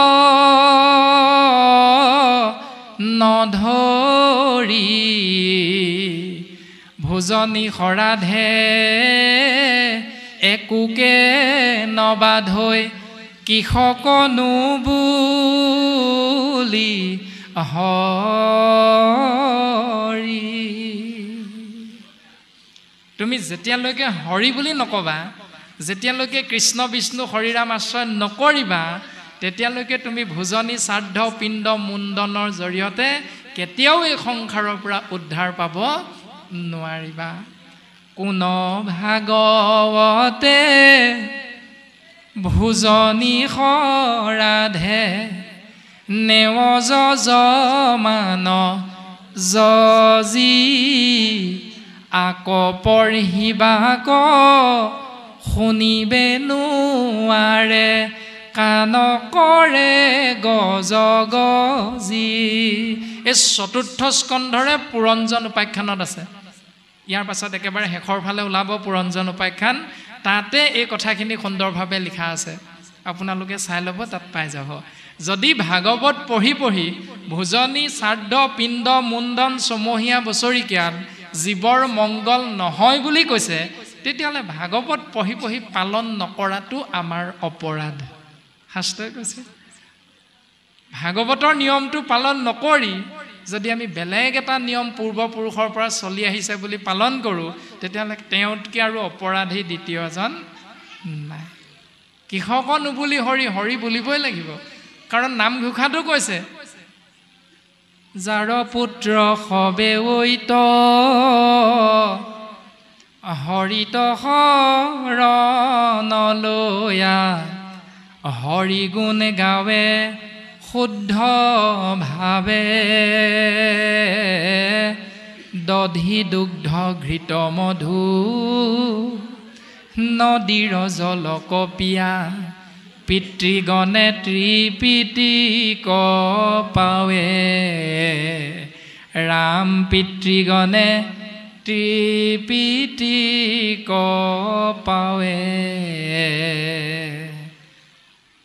নধৰি, ভোজনী শৰাধে একোকে নবাধৈ, কৃষক নুবুলি হৰি। তুমি যেতিয়ালৈকে হৰি বুলি নকবা, যেতিয়ালৈকে কৃষ্ণ বিষ্ণু হৰিৰাম আশ্ৰয় নকৰিবা, তেতিয়ালৈকে তুমি ভোজনী শ্ৰাদ্ধ পিণ্ড মুণ্ডনৰ জৰিয়তে কেতিয়াও এই সংসাৰৰ পৰা উদ্ধাৰ পাব নোৱাৰিবা। কোন ভাগৱতে ভোজনী শৰাধে, নেৱ যজমান যজি, আক পঢ়িবাক শুনিবে নোৱাৰে, কাণ কৰে গজ গজি। এই 4ৰ্থ স্কন্ধৰে পুৰঞ্জন উপাখ্যানত আছে। ইয়াৰ পাছত একেবাৰে শেষৰ ফালে ওলাব পুৰঞ্জন উপাখ্যান, তাতে এই কথাখিনি সুন্দৰভাৱে লিখা আছে। আপোনালোকে চাই ল'ব, তাত পাই যাব। যদি ভাগৱত পঢ়ি পঢ়ি ভোজনী শ্ৰাদ্ধ পিণ্ড মুণ্ডন ছমহীয়া বছৰিকীয়াত জীৱৰ মংগল নহয় বুলি কৈছে, তেতিয়াহ'লে ভাগৱত পঢ়ি পঢ়ি পালন নকৰাটো আমাৰ অপৰাধ। শাস্ত্ৰই কৈছে ভাগৱতৰ নিয়মটো পালন নকৰি যদি আমি বেলেগ এটা নিয়ম পূৰ্বপুৰুষৰ পৰা চলি আহিছে বুলি পালন কৰোঁ, তেতিয়াহ'লে তেওঁতকৈ আৰু অপৰাধী দ্বিতীয় এজন নাই। কৃষক নুবুলি হৰি, হৰি বুলিবই লাগিব, কাৰণ নামঘোষাটো কৈছে যাৰ পুত্ৰ সবে ঐত হৰিত শৰণ লয়া, হৰি গুণ গাৱে শুদ্ধ ভাৱে, দধি দুগ্ধ ঘৃত মধু নদীৰ জল কপিয়া, পিতৃগণে ত্ৰিপিতি কপাৱে, ৰাম পিতৃগণে ত্ৰিপিতি কপাৱে।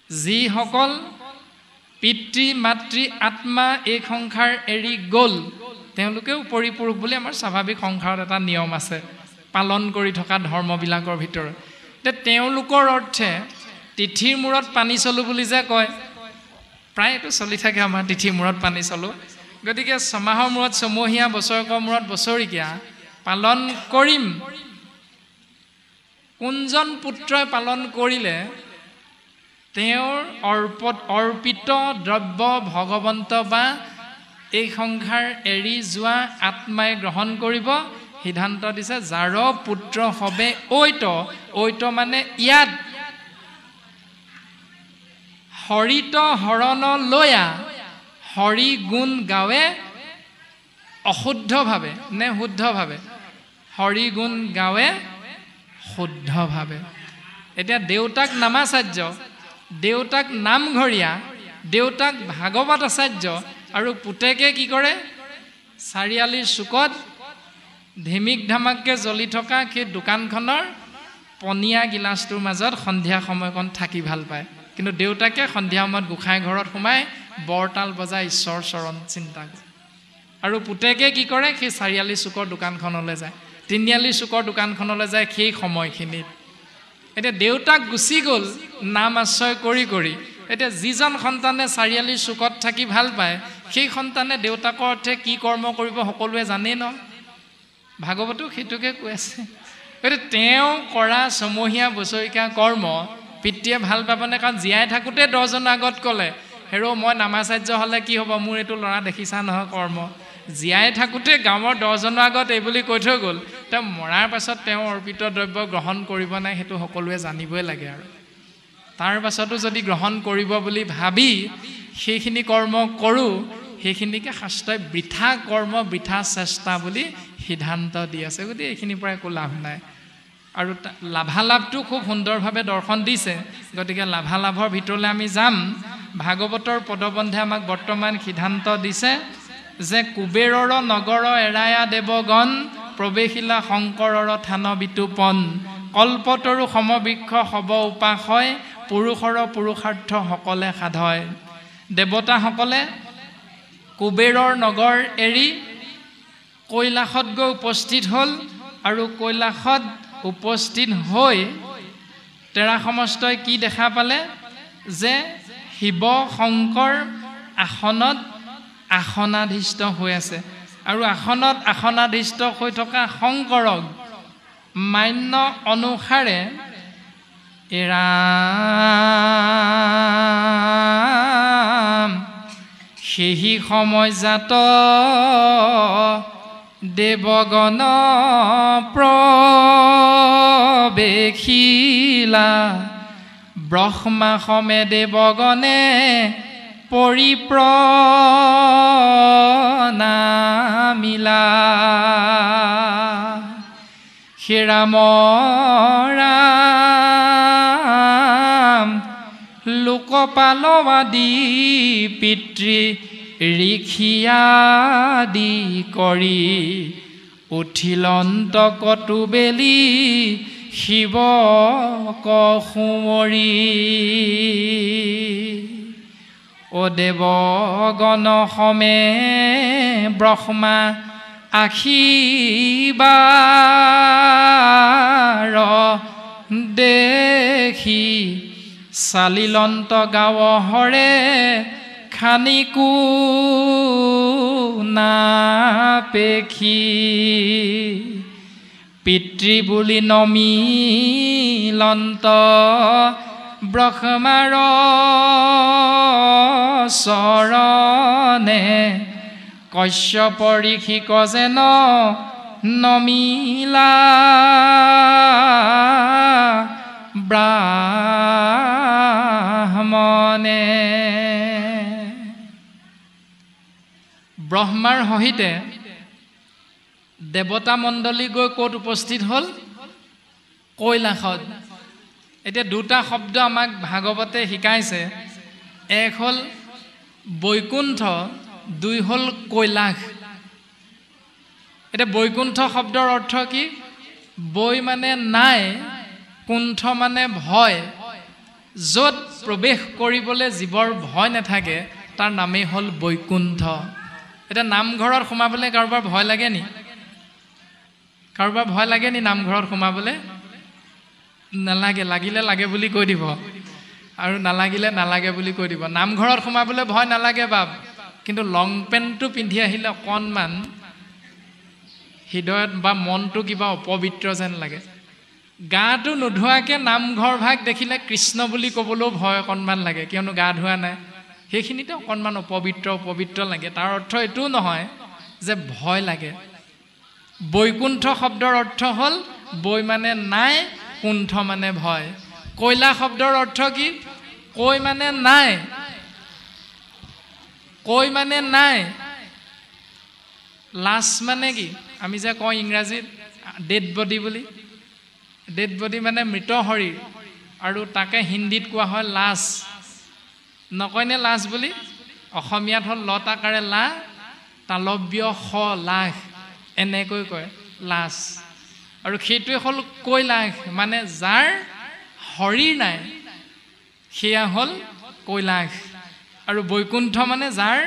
যিসকল পিতৃ মাতৃ আত্মা এই সংসাৰ এৰি গ'ল, তেওঁলোকেও পৰিপুৰুষ বুলি আমাৰ স্বাভাৱিক সংসাৰত এটা নিয়ম আছে পালন কৰি থকা ধৰ্মবিলাকৰ ভিতৰত। এতিয়া তেওঁলোকৰ অৰ্থে তিথিৰ মূৰত পানী চলো বুলি যে কয়, প্ৰায় এইটো চলি থাকে আমাৰ তিথিৰ মূৰত পানী চলো। গতিকে ছমাহৰ মূৰত ছমহীয়া, বছৰেকৰ মূৰত বছৰেকীয়া পালন কৰিম। কোনজন পুত্ৰই পালন কৰিলে তেওঁৰ অৰ্পিত দ্ৰব্য ভগৱন্ত বা এই সংসাৰ এৰি যোৱা আত্মাই গ্ৰহণ কৰিব। সিদ্ধান্ত দিছে যাৰ পুত্ৰ হবে ঐত, ঐত মানে ইয়াত হৰিত শৰণ লয়া, হৰি গুণ গাৱে অশুদ্ধভাৱে নে শুদ্ধভাৱে? হৰি গুণ গাৱে শুদ্ধভাৱে। এতিয়া দেউতাক নামাচাৰ্য, দেউতাক নামঘৰীয়া, দেউতাক ভাগৱত আচাৰ্য, আৰু পুতেকে কি কৰে? চাৰিআলিৰ চুকত ধিমিক ধামাককৈ জ্বলি থকা সেই দোকানখনৰ পনীয়া গিলাচটোৰ মাজত সন্ধিয়া সময়কণ থাকি ভাল পায়, কিন্তু দেউতাকে সন্ধিয়া সময়ত গোঁসাই ঘৰত সোমাই বৰতাল বজাই ঈশ্বৰ চৰণ চিন্তা কৰে। আৰু পুতেকে কি কৰে? সেই চাৰিআলি চুকৰ দোকানখনলৈ যায়, তিনিআলি চুকৰ দোকানখনলৈ যায় সেই সময়খিনিত। এতিয়া দেউতাক গুচি গ'ল নাম আশ্ৰয় কৰি কৰি। এতিয়া যিজন সন্তানে চাৰিআলিৰ চুকত থাকি ভাল পায়, সেই সন্তানে দেউতাকৰ অৰ্থে কি কৰ্ম কৰিব সকলোৱে জানেই ন? ভাগৱতো সেইটোকে কৈ আছে। গতিকে তেওঁ কৰা ছমহীয়া বছৰেকীয়া কৰ্ম পিতৃয়ে ভাল পাবনে? কাৰণ জীয়াই থাকোঁতে 10জনৰ আগত ক'লে হেৰ' মই নামাচাৰ্য হ'লে কি হ'ব, মোৰ এইটো ল'ৰা দেখিছা নহয় কৰ্ম। জীয়াই থাকোঁতে গাঁৱৰ 10জনৰ আগত এই বুলি কৈ থৈ গ'ল। তেওঁ মৰাৰ পাছত তেওঁ অৰ্পিত দ্ৰব্য গ্ৰহণ কৰিব নাই সেইটো সকলোৱে জানিবই লাগে। আৰু তাৰ পাছতো যদি গ্ৰহণ কৰিব বুলি ভাবি সেইখিনি কৰ্ম কৰোঁ, সেইখিনিকে শাস্ত্ৰই বৃথা কৰ্ম বৃথা চেষ্টা বুলি সিদ্ধান্ত দি আছে। গতিকে এইখিনিৰ পৰা একো লাভ নাই। আৰু লাভালাভটো খুব সুন্দৰভাৱে দৰ্শন দিছে। গতিকে লাভালাভৰ ভিতৰলৈ আমি যাম। ভাগৱতৰ পদবন্ধে আমাক বৰ্তমান সিদ্ধান্ত দিছে যে কুবেৰৰ নগৰ এৰায়া দেৱগণ, প্ৰৱেশিলা শংকৰৰ থান বিতুপন, কল্পতৰু সমবৃক্ষ হব উপাসয়, পুৰুষৰ পুৰুষাৰ্থ সকলে সাধয়। দেৱতাসকলে কুবেৰৰ নগৰ এৰি কৈলাসত গৈ উপস্থিত হ'ল, আৰু কৈলাসত উপস্থিত হৈ তেৰা সমস্তই কি দেখা পালে? যে শিৱ শংকৰ আসনত আসনাধীষ্ঠ হৈ আছে, আৰু আসনত আসনাধীষ্ঠ হৈ থকা শংকৰক মান্য অনুসাৰে সেহি সময়জাত দেৱগণ প্ৰৱেশিলা, ব্ৰহ্মা সমেত দেৱগণে পৰিপ্ৰণামিলা। হে ৰাম ৰাম লোকপালবাদী পিতৃ ঋষিয়াদি কৰি, উঠিলন্ত কটু বেলি শিৱ কুঁৱৰী। অ দেৱগণ সমে ব্ৰহ্মা আখিবাৰ দেখি চালিলন্ত গাৱহৰে খানিকো নাপেখি পিতৃ বুলি নমিলন্ত ব্ৰহ্মাৰ চৰণে কশ্যপ ঋষিক যেন নমিলা ব্ৰাহ্মণে। ব্ৰহ্মাৰ সহিতে দেৱতা মণ্ডলী গৈ ক'ত উপস্থিত হ'ল? কৈলাসত। এতিয়া দুটা শব্দ আমাক ভাগৱতে শিকাইছে, এক হ'ল বৈকুণ্ঠ, দুই হ'ল কৈলাস। এতিয়া বৈকুণ্ঠ শব্দৰ অৰ্থ কি? বৈ মানে নাই, কুণ্ঠ মানে ভয়। য'ত প্ৰৱেশ কৰিবলৈ জীৱৰ ভয় নাথাকে তাৰ নামেই হ'ল বৈকুণ্ঠ। এতিয়া নামঘৰত সোমাবলৈ কাৰোবাৰ ভয় লাগে নি? কাৰোবাৰ ভয় লাগে নি নামঘৰত সোমাবলৈ? নালাগে, লাগিলে লাগে বুলি কৈ দিব আৰু নালাগিলে নালাগে বুলি কৈ দিব। নামঘৰত সোমাবলৈ ভয় নালাগে বাপ, কিন্তু লং পেণ্টটো পিন্ধি আহিলে অকণমান হৃদয়ত বা মনটো কিবা অপবিত্ৰ যেন লাগে। গাটো নোধোৱাকৈ নামঘৰ ভাগ দেখিলে কৃষ্ণ বুলি ক'বলৈও ভয় অকণমান লাগে, কিয়নো গা ধোৱা নাই। সেইখিনিতে অকণমান অপবিত্ৰ লাগে। তাৰ অৰ্থ এইটোও নহয় যে ভয় লাগে। বৈকুণ্ঠ শব্দৰ অৰ্থ হ'ল বৈ মানে নাই, কুণ্ঠ মানে ভয়। কৈলাস শব্দৰ অৰ্থ কি? কৈ মানে নাই, কৈ মানে নাই। লাশ মানে কি? আমি যে কওঁ ইংৰাজীত ডেড বডি বুলি। ডেড বডি মানে মৃত শৰীৰ, আৰু তাকে হিন্দীত কোৱা হয় লাশ। নকয়নে লাশ বুলি? অসমীয়াত হ'ল লত আকাৰে লা, তালব্য শ, লাশ, এনেকৈ কয় লাশ। আৰু সেইটোৱে হ'ল কৈলাস, মানে যাৰ শৰীৰ নাই সেয়া হ'ল কৈলাস। আৰু বৈকুণ্ঠ মানে যাৰ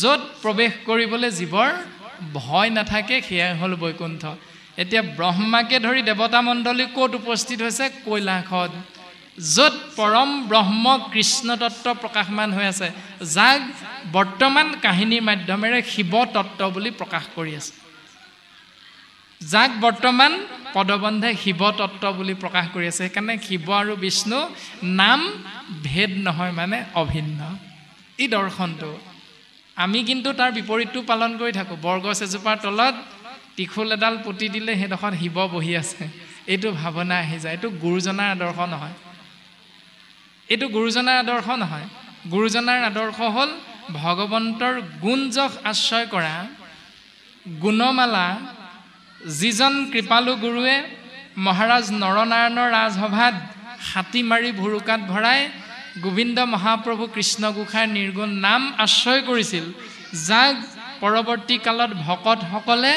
য'ত প্ৰৱেশ কৰিবলৈ জীৱৰ ভয় নাথাকে সেয়াই হ'ল বৈকুণ্ঠ। এতিয়া ব্ৰহ্মাকে ধৰি দেৱতা মণ্ডলী ক'ত উপস্থিত হৈছে? কৈলাসত, য'ত পৰম ব্ৰহ্ম কৃষ্ণ তত্ত্ব প্ৰকাশমান হৈ আছে, যাক বৰ্তমান কাহিনীৰ মাধ্যমেৰে শিৱ তত্ত্ব বুলি প্ৰকাশ কৰি আছে। যাক বৰ্তমান পদবন্ধে শিৱ তত্ত্ব বুলি প্ৰকাশ কৰি আছে। সেইকাৰণে শিৱ আৰু বিষ্ণু নাম ভেদ নহয়, মানে অভিন্ন। এই দৰ্শনটো আমি কিন্তু তাৰ বিপৰীতটো পালন কৰি থাকোঁ। বৰগছ এজোপাৰ তলত ত্ৰিশূল এডাল পুতি দিলে সেইডোখৰত শিৱ বহি আছে, এইটো ভাৱনা আহি যায়। এইটো গুৰুজনাৰ আদৰ্শ নহয়, এইটো গুৰুজনাৰ আদৰ্শ নহয়। গুৰুজনাৰ আদৰ্শ হ'ল ভগৱন্তৰ গুণ যশ আশ্ৰয় কৰা গুণমালা, যিজন কৃপালু গুৰুৱে মহাৰাজ নৰনাৰায়ণৰ ৰাজসভাত হাতী মাৰি ভুৰুকাত ভৰাই গোবিন্দ মহাপ্ৰভু কৃষ্ণ গোসাঁইৰ নিৰ্গুণ নাম আশ্ৰয় কৰিছিল, যাক পৰৱৰ্তী কালত ভকতসকলে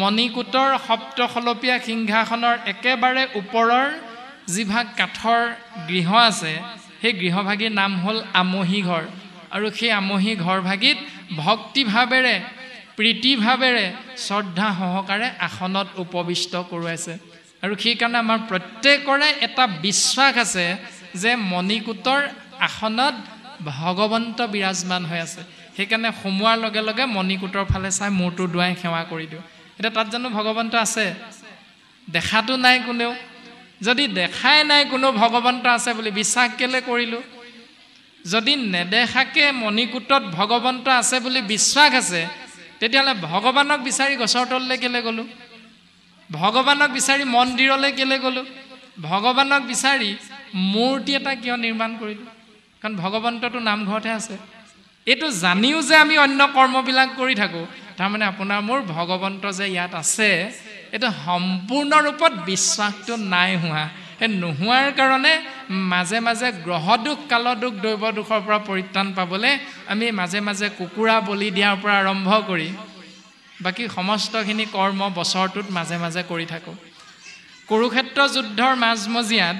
মণিকূটৰ সপ্তশলপীয়া সিংহাসনৰ একেবাৰে ওপৰৰ যিভাগ কাঠৰ গৃহ আছে, সেই গৃহভাগীৰ নাম হ'ল আমহি ঘৰ। আৰু সেই আমহি ঘৰভাগীত ভক্তিভাৱেৰে, প্ৰীতিভাৱেৰে, শ্ৰদ্ধা সহকাৰে আসনত উপবিষ্ট কৰোৱাইছে। আৰু সেইকাৰণে আমাৰ প্ৰত্যেকৰে এটা বিশ্বাস আছে যে মণিকূটৰ আসনত ভগৱন্ত বিৰাজমান হৈ আছে। সেইকাৰণে সোমোৱাৰ লগে লগে মণিকূটৰ ফালে চাই মূৰটো দুৱাই সেৱা কৰি দিওঁ। এতিয়া তাত জানো ভগৱন্ত আছে? দেখাটো নাই কোনেও। যদি দেখাই নাই কোনো ভগৱন্ত আছে বুলি, বিশ্বাস কেলে কৰিলোঁ? যদি নেদেখাকে মণিকূটত ভগৱন্ত আছে বুলি বিশ্বাস আছে, তেতিয়াহ'লে ভগৱানক বিচাৰি গছৰ তললৈ কেলে গ'লোঁ? ভগৱানক বিচাৰি মন্দিৰলৈ কেলে গ'লোঁ? ভগৱানক বিচাৰি মূৰ্তি এটা কিয় নিৰ্মাণ কৰিলোঁ? কাৰণ ভগৱন্তটো নামঘৰতহে আছে। এইটো জানিও যে আমি অন্য কৰ্মবিলাক কৰি থাকোঁ, তাৰমানে আপোনাৰ মোৰ ভগৱন্ত যে ইয়াত আছে, এইটো সম্পূৰ্ণ ৰূপত বিশ্বাসটো নাই হোৱা। সেই নোহোৱাৰ কাৰণে মাজে মাজে গ্ৰহ দুখ, কাল দুখ, দৈৱ দুখৰ পৰা পৰিত্ৰাণ পাবলৈ আমি মাজে মাজে কুকুৰা বলি দিয়াৰ পৰা আৰম্ভ কৰি বাকী সমস্তখিনি কৰ্ম বছৰটোত মাজে মাজে কৰি থাকোঁ। কুৰুক্ষেত্ৰ যুদ্ধৰ মাজমজিয়াত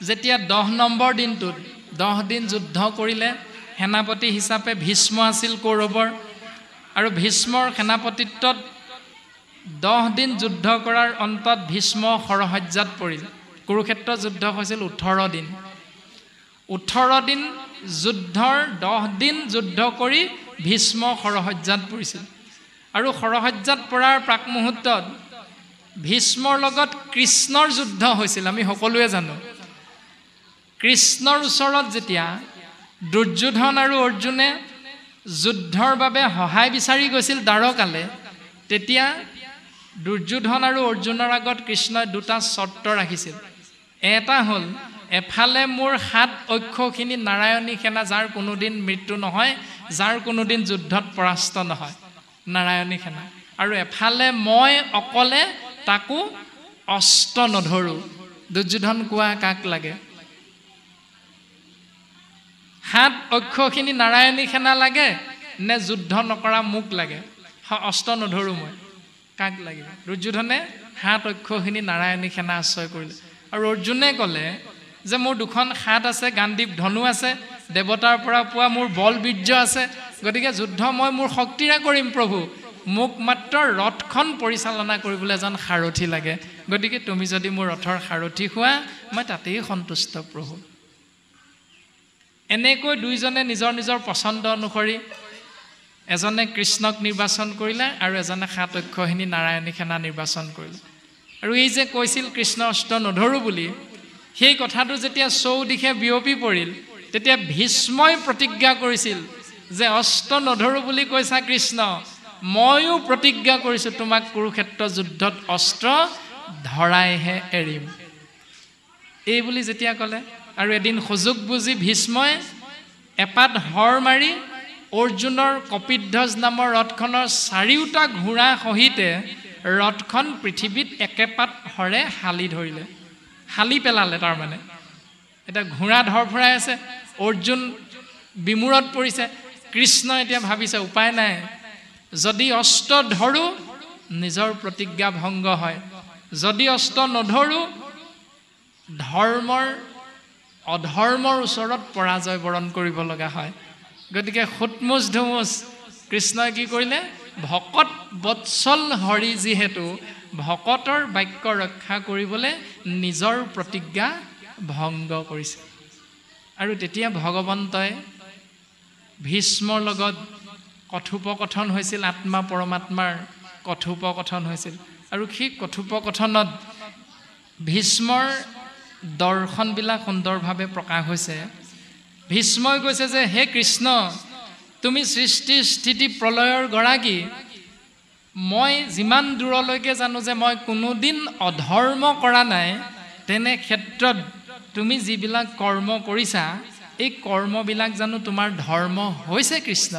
যেতিয়া 10 নম্বৰ দিনটোত 10 দিন যুদ্ধ কৰিলে, সেনাপতি হিচাপে ভীষ্ম আছিল কৌৰৱৰ, আৰু ভীষ্মৰ সেনাপতিত্বত 10 দিন যুদ্ধ কৰাৰ অন্তত ভীষ্ম শৰসজ্জাত পৰিল। কুৰুক্ষেত্ৰ যুদ্ধ হৈছিল 18 দিন। 18 দিন যুদ্ধৰ 10 দিন যুদ্ধ কৰি ভীষ্ম শৰসজ্জাত পৰিছিল। আৰু শৰসজ্জাত পৰাৰ প্ৰাক মুহূৰ্তত ভীষ্মৰ লগত কৃষ্ণৰ যুদ্ধ হৈছিল। আমি সকলোৱে জানো কৃষ্ণৰ ওচৰত যেতিয়া দুৰ্যোধন আৰু অৰ্জুনে যুদ্ধৰ বাবে সহায় বিচাৰি গৈছিল দ্বাৰকালে, তেতিয়া দুৰ্যোধন আৰু অৰ্জুনৰ আগত কৃষ্ণই 2টা চৰ্ত ৰাখিছিল। এটা হ'ল, এফালে মোৰ 7 অক্ষখিনি নাৰায়ণী সেনা, যাৰ কোনোদিন মৃত্যু নহয়, যাৰ কোনোদিন যুদ্ধত পৰাস্ত নহয়, নাৰায়ণী সেনা। আৰু এফালে মই অকলে তাকো অস্ত্ৰ নধৰোঁ। দুৰ্যোধন কোৱা কাক লাগে? 7 অক্ষখিনি নাৰায়ণী সেনা লাগে নে যুদ্ধ নকৰা মোক লাগে? অস্ত্ৰ নধৰোঁ মই, কাক লাগিব? দুৰ্যোধনে 7 অক্ষখিনি নাৰায়ণী সেনা আশ্ৰয় কৰিলে। আৰু অৰ্জুনে ক'লে যে মোৰ 2খন হাত আছে, গাণ্ডীৱ ধনু আছে, দেৱতাৰ পৰা পোৱা মোৰ বল বীৰ্য আছে, গতিকে যুদ্ধ মই মোৰ শক্তিৰে কৰিম প্ৰভু, মোক মাত্ৰ ৰথখন পৰিচালনা কৰিবলৈ এজন সাৰথি লাগে, গতিকে তুমি যদি মোৰ ৰথৰ সাৰথি হোৱা মই তাতেই সন্তুষ্ট প্ৰভু। এনেকৈ দুইজনে নিজৰ নিজৰ পচন্দ অনুসৰি এজনে কৃষ্ণক নিৰ্বাচন কৰিলে আৰু এজনে 7 অক্ষখিনি নাৰায়ণী সেনা নিৰ্বাচন কৰিলে। আৰু এই যে কৈছিল কৃষ্ণ অস্ত্ৰ নধৰোঁ বুলি, সেই কথাটো যেতিয়া চৌদিশে বিয়পি পৰিল, তেতিয়া ভীষ্মই প্ৰতিজ্ঞা কৰিছিল যে অস্ত্ৰ নধৰোঁ বুলি কৈছা কৃষ্ণ, ময়ো প্ৰতিজ্ঞা কৰিছোঁ তোমাক কুৰুক্ষেত্ৰ যুদ্ধত অস্ত্ৰ ধৰাইহে এৰিম। এই বুলি যেতিয়া ক'লে, আৰু এদিন সুযোগ বুজি ভীষ্মই এপাত হৰ মাৰি অৰ্জুনৰ কপিধ্বজ নামৰ ৰথখনৰ 4টা ঘোঁৰা সহিতে ৰথখন পৃথিৱীত একেপাত হৰে হালি ধৰিলে, হালি পেলালে। তাৰমানে এতিয়া ঘোঁৰা ধৰফৰাই আছে, অৰ্জুন বিমূৰত পৰিছে। কৃষ্ণ এতিয়া ভাবিছে উপায় নাই, যদি অস্ত্ৰ ধৰোঁ নিজৰ প্ৰতিজ্ঞা ভংগ হয়, যদি অস্ত্ৰ নধৰোঁ অধৰ্মৰ ওচৰত পৰাজয় বৰণ কৰিব লগা হয়। গতিকে সুতমুচ ধুমুচ কৃষ্ণই কি কৰিলে? ভকত বৎসল হৰি যিহেতু ভকতৰ বাক্য ৰক্ষা কৰিবলৈ নিজৰ প্ৰতিজ্ঞা ভংগ কৰিছে। আৰু তেতিয়া ভগৱন্তই ভীষ্মৰ লগত কথোপকথন হৈছিল, আত্মা পৰমাত্মাৰ কথোপকথন হৈছিল। আৰু সেই কথোপকথনত ভীষ্মৰ দৰ্শনবিলাক সুন্দৰভাৱে প্ৰকাশ হৈছে। ভীষ্মই কৈছে যে হে কৃষ্ণ, তুমি সৃষ্টি স্থিতি প্ৰলয়ৰ গৰাকী, মই যিমান দূৰলৈকে জানো যে মই কোনোদিন অধৰ্ম কৰা নাই, তেনে ক্ষেত্ৰত তুমি যিবিলাক কৰ্ম কৰিছা এই কৰ্মবিলাক জানো তোমাৰ ধৰ্ম হৈছে কৃষ্ণ?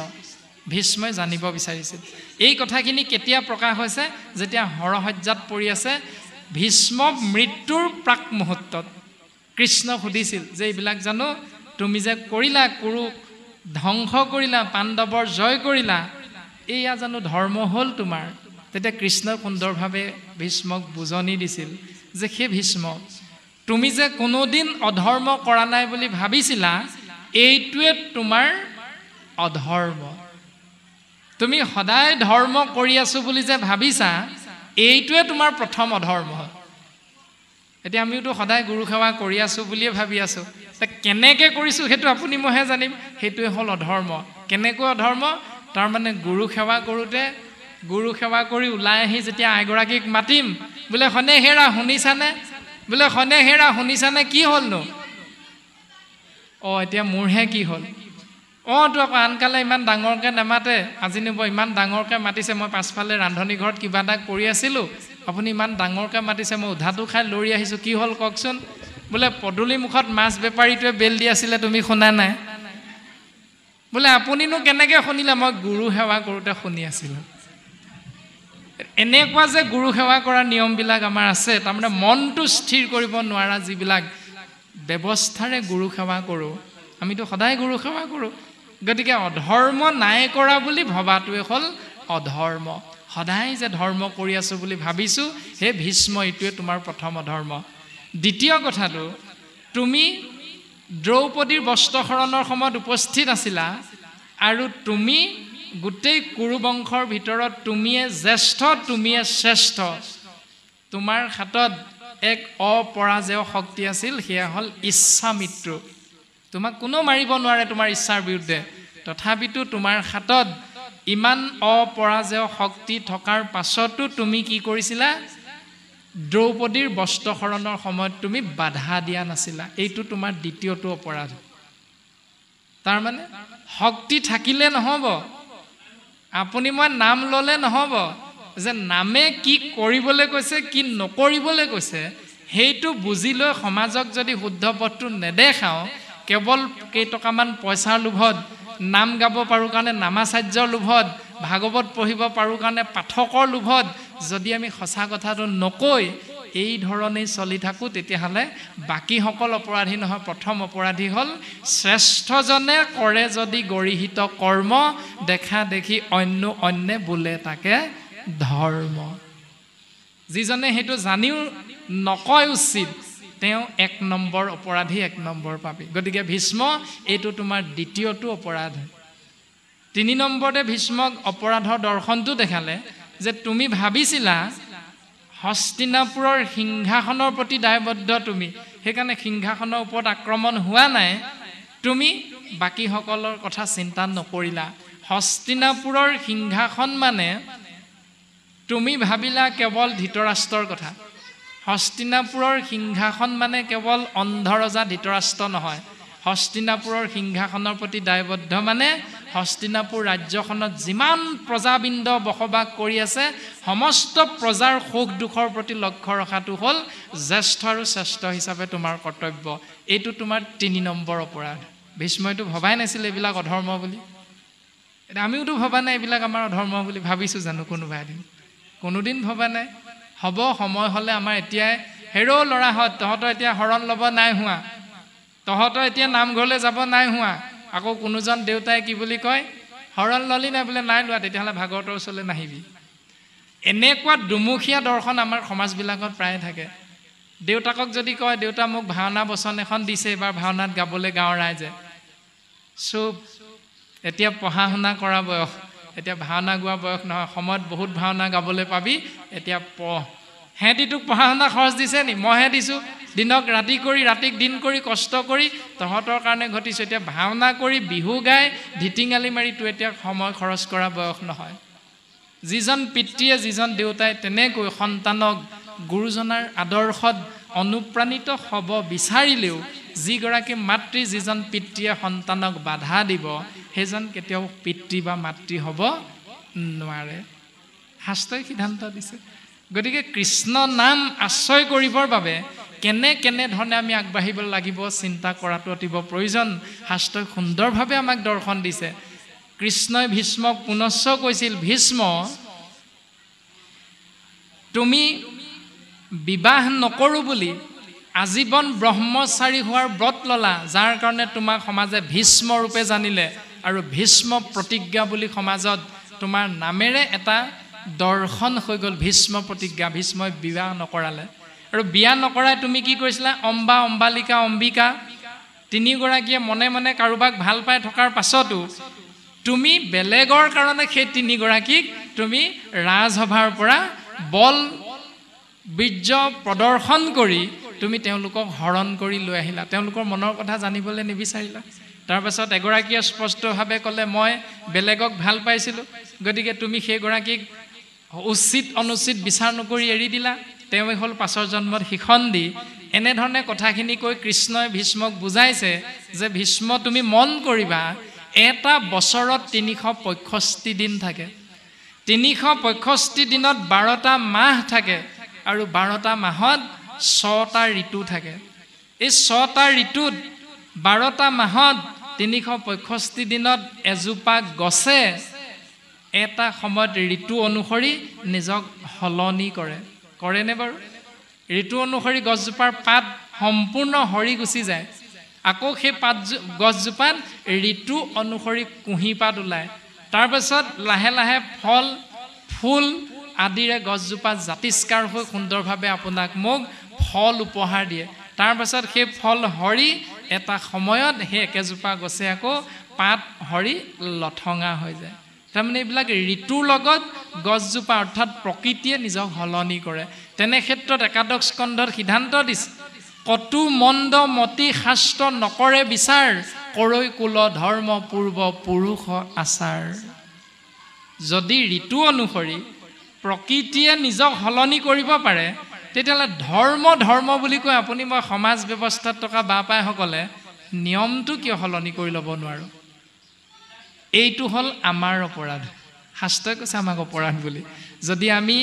ভীষ্মই জানিব বিচাৰিছিল। এই কথাখিনি কেতিয়া প্ৰকাশ হৈছে? যেতিয়া শৰসজ্জাত পৰি আছে, ভীষ্ম মৃত্যুৰ প্ৰাক মুহূৰ্তত কৃষ্ণক সুধিছিল যে এইবিলাক জানো তুমি যে কৰিলা, কুৰুক ধ্বংস কৰিলা, পাণ্ডৱৰ জয় কৰিলা, এয়া জানো ধৰ্ম হ'ল তোমাৰ? তেতিয়া কৃষ্ণই সুন্দৰভাৱে ভীষ্মক বুজনি দিছিল যে সেই ভীষ্ম, তুমি যে কোনোদিন অধৰ্ম কৰা নাই বুলি ভাবিছিলা, এইটোৱে তোমাৰ অধৰ্ম। তুমি সদায় ধৰ্ম কৰি আছো বুলি যে ভাবিছা, এইটোৱে তোমাৰ প্ৰথম অধৰ্ম। এতিয়া আমিওতো সদায় গুৰু সেৱা কৰি আছো বুলিয়ে ভাবি আছো, কেনেকৈ কৰিছোঁ সেইটো আপুনি মইহে জানিম, সেইটোৱে হ'ল অধৰ্ম। কেনেকৈ অধৰ্ম? তাৰমানে গুৰু সেৱা কৰোঁতে, গুৰু সেৱা কৰি ওলাই আহি যেতিয়া আইগৰাকীক মাতিম, বোলে হনে হেৰা শুনিছানে, বোলে হনে হেৰা শুনিছানে, কি হ'লনো? এতিয়া মোৰহে কি হ'ল? তো আকৌ আনকালে ইমান ডাঙৰকৈ নামাতে, আজি নিব ইমান ডাঙৰকৈ মাতিছে, মই পাছফালে ৰান্ধনি ঘৰত কিবা এটা কৰি আছিলোঁ, আপুনি ইমান ডাঙৰকৈ মাতিছে, মই উধাটো খাই লৰি আহিছোঁ, কি হ'ল কওকচোন? বোলে পদূলি মুখত মাছ বেপাৰীটোৱে বেল দি আছিলে, তুমি শুনা নাই? বোলে আপুনিনো কেনেকৈ শুনিলে? মই গুৰু সেৱা কৰোঁতে শুনি আছিলোঁ। এনেকুৱা যে গুৰু সেৱা কৰাৰ নিয়মবিলাক আমাৰ আছে, তাৰমানে মনটো স্থিৰ কৰিব নোৱাৰা যিবিলাক ব্যৱস্থাৰে গুৰু সেৱা কৰোঁ, আমিতো সদায় গুৰু সেৱা কৰোঁ। গতিকে অধৰ্ম নাই কৰা বুলি ভবাটোৱে হ'ল অধৰ্ম। সদায় যে ধৰ্ম কৰি আছোঁ বুলি ভাবিছোঁ, হে ভীষ্ম, এইটোৱে তোমাৰ প্ৰথম অধৰ্ম। দ্বিতীয় কথাটো, তুমি দ্ৰৌপদীৰ বস্ত্ৰহৰণৰ সময়ত উপস্থিত আছিলা আৰু তুমি গোটেই কুৰু বংশৰ ভিতৰত তুমিয়ে জ্যেষ্ঠ, তুমিয়ে শ্ৰেষ্ঠ। তোমাৰ হাতত এক অপৰাজেয় শক্তি আছিল, সেয়া হ'ল ইচ্ছা মৃত্যু। তোমাক কোনো মাৰিব নোৱাৰে তোমাৰ ইচ্ছাৰ বিৰুদ্ধে, তথাপিতো তোমাৰ হাতত ইমান অপৰাজেয় শক্তি থকাৰ পাছতো তুমি কি কৰিছিলা? দ্ৰৌপদীৰ বস্ত্ৰহৰণৰ সময়ত তুমি বাধা দিয়া নাছিলা। এইটো তোমাৰ দ্বিতীয়টো অপৰাধ। তাৰমানে শক্তি থাকিলে নহ'ব, আপুনি মই নাম ল'লে নহ'ব, যে নামে কি কৰিবলৈ কৈছে কি নকৰিবলৈ কৈছে সেইটো বুজি লৈ সমাজক যদি শুদ্ধ পথটো নেদেখাওঁ, কেৱল কেইটকামান পইচাৰ লোভত, নাম গাব পাৰোঁ কাৰণে নামাচাৰ্যৰ লোভত, ভাগৱত পঢ়িব পাৰোঁ কাৰণে পাঠকৰ লোভত যদি আমি সঁচা কথাটো নকৈ এই ধৰণেই চলি থাকোঁ, তেতিয়াহ'লে বাকীসকল অপৰাধী নহয়। প্ৰথম অপৰাধী হ'ল শ্ৰেষ্ঠজনে কৰে যদি গৰিহিত কৰ্ম, দেখা দেখি অন্যে বোলে তাকে ধৰ্ম। যিজনে সেইটো জানিও নকয় উচিত, তেওঁ 1 নম্বৰ অপৰাধী, 1 নম্বৰ পাপী। গতিকে ভীষ্ম এইটো তোমাৰ দ্বিতীয়টো অপৰাধ। 3 নম্বৰতে ভীষ্মক অপৰাধৰ দৰ্শনটো দেখালে যে তুমি ভাবিছিলা হস্তিনাপুৰৰ সিংহাসনৰ প্ৰতি দায়বদ্ধ তুমি, সেইকাৰণে সিংহাসনৰ ওপৰত আক্ৰমণ হোৱা নাই, তুমি বাকীসকলৰ কথা চিন্তা নকৰিলা। হস্তিনাপুৰৰ সিংহাসন মানে তুমি ভাবিলা কেৱল ধৃতৰাষ্ট্ৰৰ কথা। হস্তিনাপুৰৰ সিংহাসন মানে কেৱল অন্ধৰজা ধৃতৰাষ্ট্ৰ নহয়। হস্তিনাপুৰৰ সিংহাসনৰ প্ৰতি দায়বদ্ধ মানে হস্তিনাপুৰ ৰাজ্যখনত যিমান প্ৰজাবৃন্দ বসবাস কৰি আছে, সমস্ত প্ৰজাৰ সুখ দুখৰ প্ৰতি লক্ষ্য ৰখাটো হ'ল জ্যেষ্ঠ আৰু শ্ৰেষ্ঠ হিচাপে তোমাৰ কৰ্তব্য। এইটো তোমাৰ 3 নম্বৰ অপৰাধ। ভীষ্মইতো ভবাই নাছিল এইবিলাক অধৰ্ম বুলি। আমিওতো ভবা নাই এইবিলাক আমাৰ অধৰ্ম বুলি। ভাবিছোঁ জানো কোনোবা এদিন? কোনোদিন ভবা নাই। হ'ব, সময় হ'লে আমাৰ এতিয়াই হেৰৌ ল'ৰাহঁত তহঁতৰ এতিয়া শৰণ ল'ব নাই হোৱা, তহঁতৰ এতিয়া নামঘৰলৈ যাব নাই হোৱা। আকৌ কোনোজন দেউতাই কি বুলি কয়, শৰণ ল'লি নাই বোলে, নাই লোৱা, তেতিয়াহ'লে ভাগৱতৰ ওচৰলৈ নাহিবি। এনেকুৱা দুমুখীয়া দৰ্শন আমাৰ সমাজবিলাকত প্ৰায়ে থাকে। দেউতাকক যদি কয়, দেউতা মোক ভাওনা বচন এখন দিছে, এইবাৰ ভাওনাত গাবলৈ গাঁৱৰ ৰাইজে, চুপ, এতিয়া পঢ়া শুনা কৰা বয়স, এতিয়া ভাওনা গোৱা বয়স নহয়, সময়ত বহুত ভাওনা গাবলৈ পাবি, এতিয়া পঢ়। সিহঁতি তোক পঢ়া শুনা খৰচ দিছে নি? মইহে দিছোঁ। দিনক ৰাতি কৰি, ৰাতিক দিন কৰি, কষ্ট কৰি তহঁতৰ কাৰণে ঘটিছোঁ। এতিয়া ভাওনা কৰি, বিহু গাই, ঢিটিঙালি মাৰি তোৰ এতিয়া সময় খৰচ কৰা বয়স নহয়। যিজন পিতৃয়ে, যিজন দেউতাই তেনেকৈ সন্তানক গুৰুজনাৰ আদৰ্শত অনুপ্ৰাণিত হ'ব বিচাৰিলেও, যিগৰাকী মাতৃ, যিজন পিতৃয়ে সন্তানক বাধা দিব, সেইজন কেতিয়াও পিতৃ বা মাতৃ হ'ব নোৱাৰে। শাস্ত্ৰই সিদ্ধান্ত দিছে। গতিকে কৃষ্ণ নাম আশ্ৰয় কৰিবৰ বাবে কেনেধৰণে আমি আগবাঢ়িব লাগিব চিন্তা কৰাটো অতিব প্ৰয়োজন। শাস্ত্ৰই সুন্দৰভাৱে আমাক দৰ্শন দিছে। কৃষ্ণই ভীষ্মক পুনশ্চ কৈছিল, ভীষ্ম, তুমি বিবাহ নকৰোঁ বুলি আজীৱন ব্ৰহ্মচাৰী হোৱাৰ ব্ৰত ল'লা, যাৰ কাৰণে তোমাক সমাজে ভীষ্ম ৰূপে জানিলে, আৰু ভীষ্ম প্ৰতিজ্ঞা বুলি সমাজত তোমাৰ নামেৰে এটা দৰ্শন হৈ গ'ল। ভীষ্ম প্ৰতিজ্ঞা। ভীষ্মই বিবাহ নকৰালে, আৰু বিয়া নকৰাই তুমি কি কৰিছিলা? অম্বা, অম্বালিকা, অম্বিকা, 3গৰাকীয়ে মনে মনে কাৰোবাক ভাল পাই থকাৰ পাছতো তুমি বেলেগৰ কাৰণে সেই 3গৰাকীক তুমি ৰাজসভাৰ পৰা বল বীৰ্য প্ৰদৰ্শন কৰি তুমি তেওঁলোকক হৰণ কৰি লৈ আহিলা। তেওঁলোকৰ মনৰ কথা জানিবলৈ নিবিচাৰিলা। তাৰপাছত এগৰাকীয়ে স্পষ্টভাৱে ক'লে, মই বেলেগক ভাল পাইছিলোঁ, গতিকে তুমি সেইগৰাকীক উচিত অনুচিত বিচাৰ নকৰি এৰি দিলা। তেওঁৱে হ'ল পাছৰ জন্মত শিখন দি। এনেধৰণে কথাখিনি কৈ কৃষ্ণই ভীষ্মক বুজাইছে যে ভীষ্ম, তুমি মন কৰিবা, এটা বছৰত 365 দিন থাকে। 365 দিনত 12টা মাহ থাকে, আৰু 12টা মাহত 6টা ঋতু থাকে। এই 6টা ঋতুত 12টা মাহত 365 দিনত এজোপা গছে এটা সময়ত ঋতু অনুসৰি নিজক সলনি কৰেনে বাৰু? ঋতু অনুসৰি গছজোপাৰ পাত সম্পূৰ্ণ সৰি গুচি যায়, আকৌ সেই গছজোপাত ঋতু অনুসৰি কুঁহিপাত ওলায়। তাৰপাছত লাহে লাহে ফল ফুল আদিৰে গছজোপা জাতিষ্কাৰ হৈ সুন্দৰভাৱে আপোনাক মোক ফল উপহাৰ দিয়ে। তাৰপাছত সেই ফল সৰি এটা সময়ত সেই একেজোপা গছে আকৌ পাত সৰি লঠঙা হৈ যায়। তাৰমানে এইবিলাক ঋতুৰ লগত গছজোপা অৰ্থাৎ প্ৰকৃতিয়ে নিজক সলনি কৰে। তেনে ক্ষেত্ৰত একাদশ স্কন্ধত সিদ্ধান্ত দিছে, কটু মন্দ মতি শাস্ত্ৰ নকৰে বিচাৰ, কৰৈ কুল ধৰ্ম পূৰ্ব পুৰুষ আচাৰ। যদি ঋতু অনুসৰি প্ৰকৃতিয়ে নিজক সলনি কৰিব পাৰে, তেতিয়াহ'লে ধৰ্ম বুলি কৈ আপুনি মই সমাজ ব্যৱস্থাত থকা বাপাইসকলে নিয়মটো কিয় সলনি কৰি ল'ব নোৱাৰোঁ? এইটো হ'ল আমাৰ অপৰাধ। শাস্ত্ৰই কৈছে আমাক অপৰাধ বুলি। যদি আমি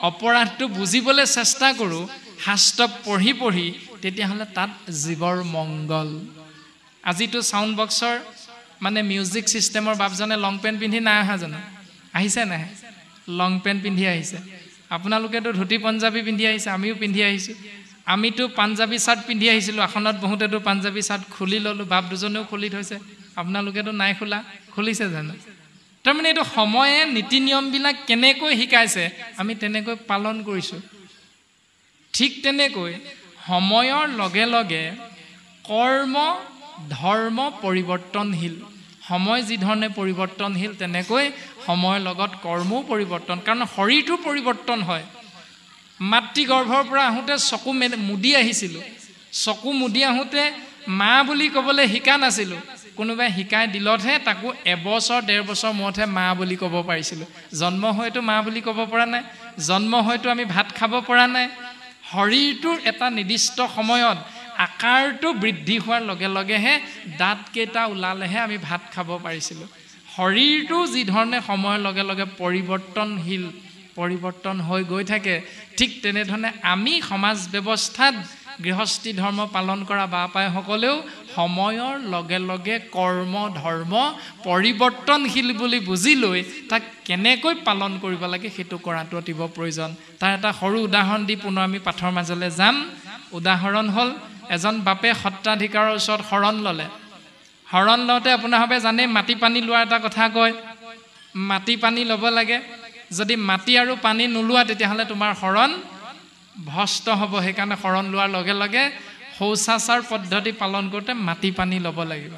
অপৰাধটো বুজিবলৈ চেষ্টা কৰোঁ শাস্ত্ৰ পঢ়ি, তেতিয়াহ'লে তাত জীৱৰ মংগল। আজিতো চাউণ্ড বক্সৰ মানে মিউজিক ছিষ্টেমৰ বাপজনে লং পেণ্ট পিন্ধি নাই অহা জানো? আহিছে নাই? লং পেণ্ট পিন্ধি আহিছে। আপোনালোকেতো ধুতি পঞ্জাবী পিন্ধি আহিছে, আমিও পিন্ধি আহিছোঁ। আমিতো পাঞ্জাবী চাৰ্ট পিন্ধি আহিছিলোঁ, আসনত বহুতেতো পাঞ্জাবী চাৰ্ট খুলি ল'লোঁ, বাপ দুজনেও খুলি থৈছে। আপোনালোকেতো নাই খোলা, খুলিছে জানো? তাৰমানে এইটো সময়ে নীতি নিয়মবিলাক কেনেকৈ শিকাইছে আমি তেনেকৈ পালন কৰিছোঁ। ঠিক তেনেকৈ সময়ৰ লগে লগে কৰ্ম ধৰ্ম পৰিৱৰ্তনশীল। সময় যি ধৰণে পৰিৱৰ্তনশীল তেনেকৈ সময়ৰ লগত কৰ্মও পৰিৱৰ্তন, কাৰণ শৰীৰটো পৰিৱৰ্তন হয়। মাতৃগৰ্ভৰ পৰা আহোঁতে চকু মুদি আহিছিলোঁ, চকু মুদি আহোঁতে মা বুলি ক'বলৈ শিকা নাছিলোঁ। কোনোবাই শিকাই দিলতহে তাকো এবছৰ 1.5 বছৰ মূৰতহে মা বুলি ক'ব পাৰিছিলোঁ। জন্ম হয়তো মা বুলি ক'ব পৰা নাই, জন্ম হয়তো আমি ভাত খাব পৰা নাই। শৰীৰটোৰ এটা নিৰ্দিষ্ট সময়ত আকাৰটো বৃদ্ধি হোৱাৰ লগে লগেহে দাঁতকেইটা ওলালেহে আমি ভাত খাব পাৰিছিলোঁ। শৰীৰটো যি ধৰণে সময়ৰ লগে লগে পৰিৱৰ্তনশীল, পৰিৱৰ্তন হৈ গৈ থাকে, ঠিক তেনেধৰণে আমি সমাজ ব্যৱস্থাত গৃহস্থী ধৰ্ম পালন কৰা বাপাইসকলেও সময়ৰ লগে লগে কৰ্ম ধৰ্ম পৰিৱৰ্তনশীল বুলি বুজি লৈ তাক কেনেকৈ পালন কৰিব লাগে সেইটো কৰাটো অতিব প্ৰয়োজন। তাৰ এটা সৰু উদাহৰণ দি পুনৰ আমি পাঠৰ মাজলৈ যাম। উদাহৰণ হ'ল, এজন বাপে সত্ৰাধিকাৰৰ ওচৰত শৰণ ল'লে। শৰণ লওঁতে আপোনাৰ ভাবে জানে মাটি পানী লোৱাৰ এটা কথা কয়, মাটি পানী ল'ব লাগে। যদি মাটি আৰু পানী নোলোৱা তেতিয়াহ'লে তোমাৰ শৰণ ভস্ত হ'ব। সেইকাৰণে শৰণ লোৱাৰ লগে লগে শৌচাচাৰ পদ্ধতি পালন কৰোঁতে মাটি পানী ল'ব লাগিব।